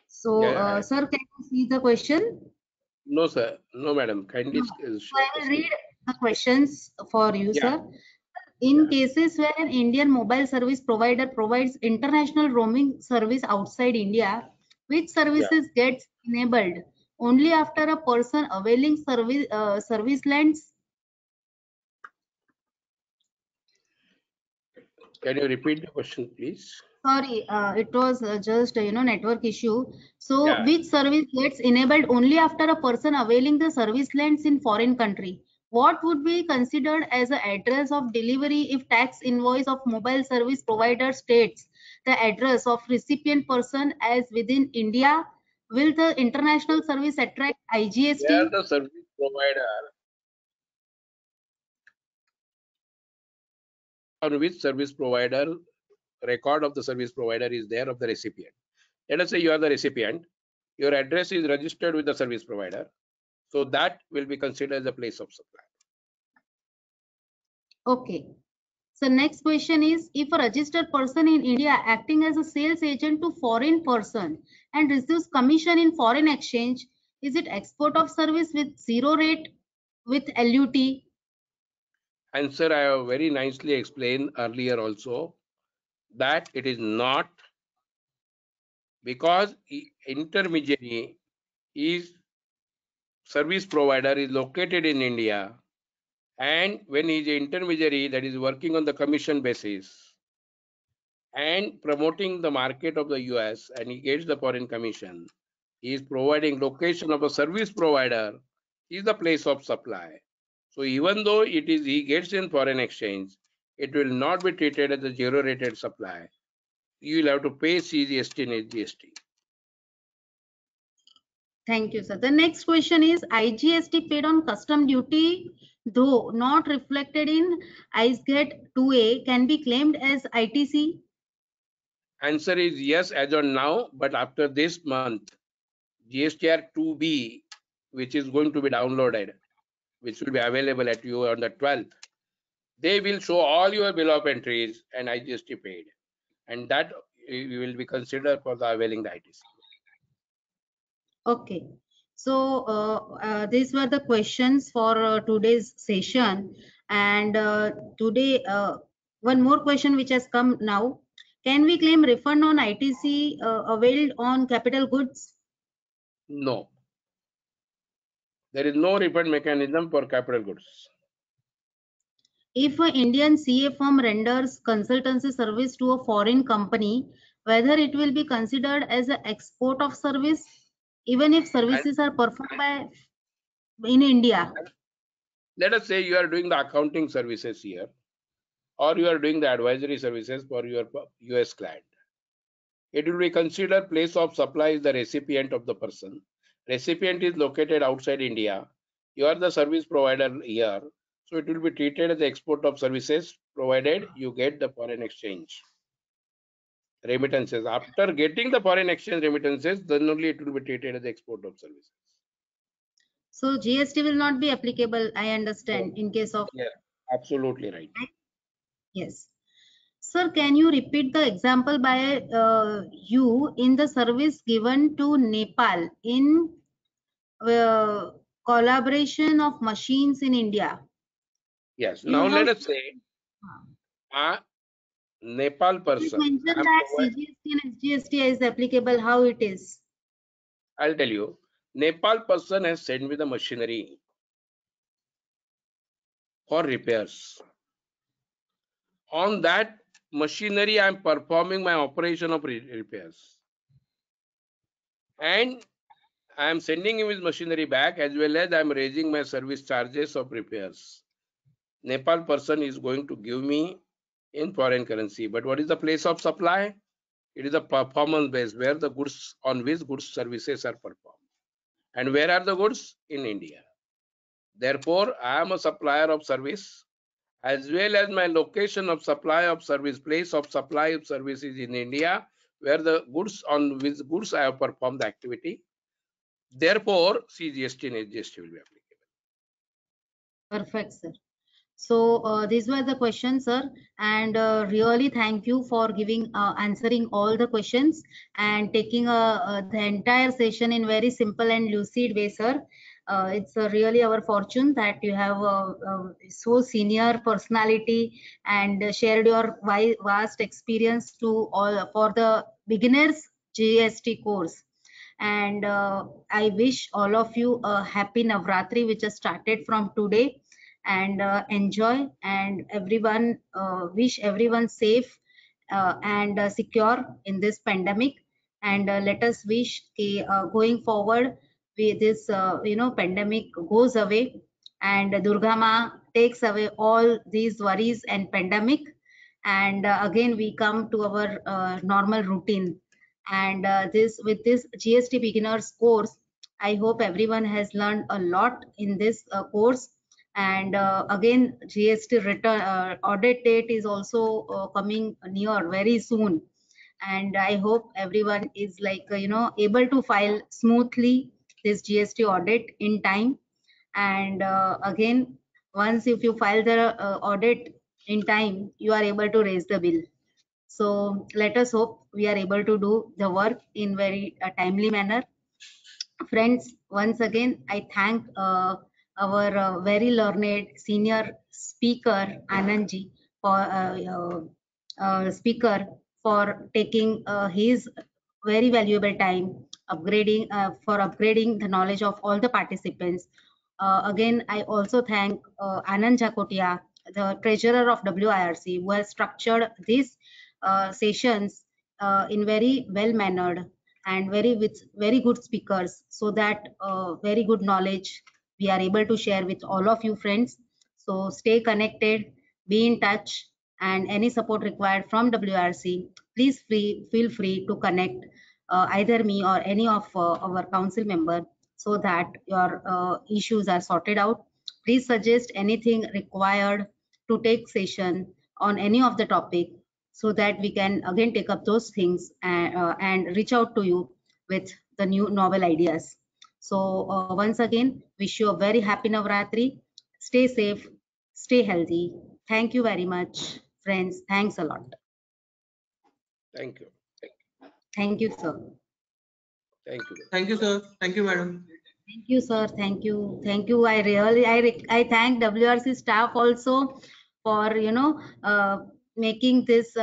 So Yeah, sir, can you see the question? no, sir. No, madam. Kindly. So I will read the questions for you, Yeah. sir. In cases where an Indian mobile service provider provides international roaming service outside India, which services gets enabled only after a person availing service lands? Can you repeat the question, please? Sorry, it was just network issue. So Yeah. which service gets enabled only after a person availing the service lands in foreign country? What would be considered as the address of delivery if tax invoice of mobile service provider states the address of recipient person as within India? Will the international service attract IGST? Where the service provider, on which service provider, record of the service provider is there of the recipient. Let us say you are the recipient, your address is registered with the service provider. So that will be considered as a place of supply. Okay. So next question is, if a registered person in India acting as a sales agent to foreign person and receives commission in foreign exchange, is it export of service with zero rate with LUT? Answer, I have very nicely explained earlier also that it is not, because intermediary is service provider is located in India, and when he is an intermediary that is working on the commission basis and promoting the market of the US and he gets the foreign commission, he is providing location of a service provider is the place of supply. So even though it is he gets in foreign exchange, it will not be treated as a zero rated supply. You will have to pay CGST and SGST. Thank you, sir. The next question is, IGST paid on custom duty, though not reflected in ISGAT 2A, can be claimed as ITC? Answer is yes as on now, but after this month, GSTR 2B, which is going to be downloaded, which will be available at you on the 12th, they will show all your bill of entries and IGST paid, and that you will be considered for the availing the ITC. Okay. So these were the questions for today's session. And today, one more question which has come now. Can we claim refund on ITC availed on capital goods? No. There is no refund mechanism for capital goods. If an Indian CA firm renders consultancy service to a foreign company, whether it will be considered as an export of service, even if services are performed by in India? Let us say you are doing the accounting services here, or you are doing the advisory services for your US client. It will be considered place of supply is the recipient of the person. Recipient is located outside India. You are the service provider here. So it will be treated as the export of services provided you get the foreign exchange remittances. After getting the foreign exchange remittances, then only it will be treated as the export of services. So GST will not be applicable, I understand, in case of. Yeah, absolutely right. Yes. Sir, can you repeat the example by you in the service given to Nepal in collaboration of machines in India? Yes. You Now have let us say a Nepal person. mentioned that CGST and SGST is applicable. How it is? I'll tell you. Nepal person has sent me the machinery for repairs. On that machinery, I am performing my operation of repairs. And I am sending him his machinery back, as well as I am raising my service charges of repairs. Nepal person is going to give me in foreign currency. But what is the place of supply? It is a performance base where the goods on which goods services are performed. And where are the goods? In India. Therefore, I am a supplier of service, as well as my location of supply of service, place of supply of services in India, where the goods on which goods I have performed the activity. Therefore, CGST and SGST will be applicable. Perfect, sir. So these were the questions, sir, and really thank you for giving answering all the questions and taking the entire session in very simple and lucid way, sir. It's really our fortune that you have so senior personality and shared your vast experience to all for the beginners GST course. And I wish all of you a happy Navratri, which has started from today, and enjoy, and everyone wish everyone safe and secure in this pandemic. And let us wish going forward with this pandemic goes away, and Durga Ma takes away all these worries and pandemic, and again we come to our normal routine. And with this GST beginners course, I hope everyone has learned a lot in this course. And again, GST return audit date is also coming near very soon, and I hope everyone is able to file smoothly this GST audit in time. And again, once if you file the audit in time, you are able to raise the bill. So let us hope we are able to do the work in very timely manner. Friends, once again, I thank our very learned senior speaker, Anandji, for speaker for taking his very valuable time upgrading the knowledge of all the participants. Again, I also thank Anand Jakotia, the treasurer of WIRC, who has structured these sessions in very well mannered and with very good speakers, so that very good knowledge we are able to share with all of you friends. So stay connected, be in touch, and any support required from WRC, please feel free to connect either me or any of our council member, so that your issues are sorted out. Please suggest anything required to take session on any of the topic, so that we can again take up those things and reach out to you with the new novel ideas. So once again, wish you a very happy Navratri. Stay safe, stay healthy. Thank you very much, friends. Thanks a lot. Thank you. Thank you, sir. Thank you. Thank you, sir. Thank you, madam. Thank you, sir. Thank you. Thank you. I thank WRC staff also for, making this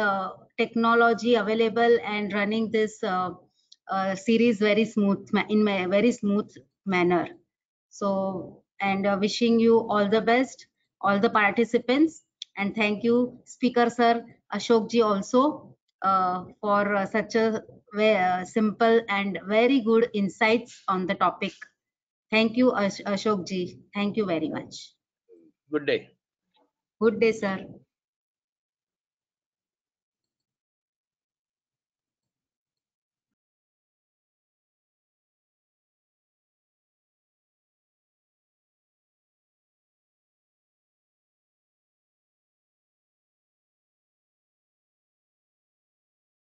technology available and running this series very smooth, in a very smooth manner. So, and wishing you all the best, all the participants. And thank you, Speaker Sir Ashok ji also for such a simple and very good insights on the topic. Thank you, Ashok ji. Thank you very much. Good day. Good day, sir.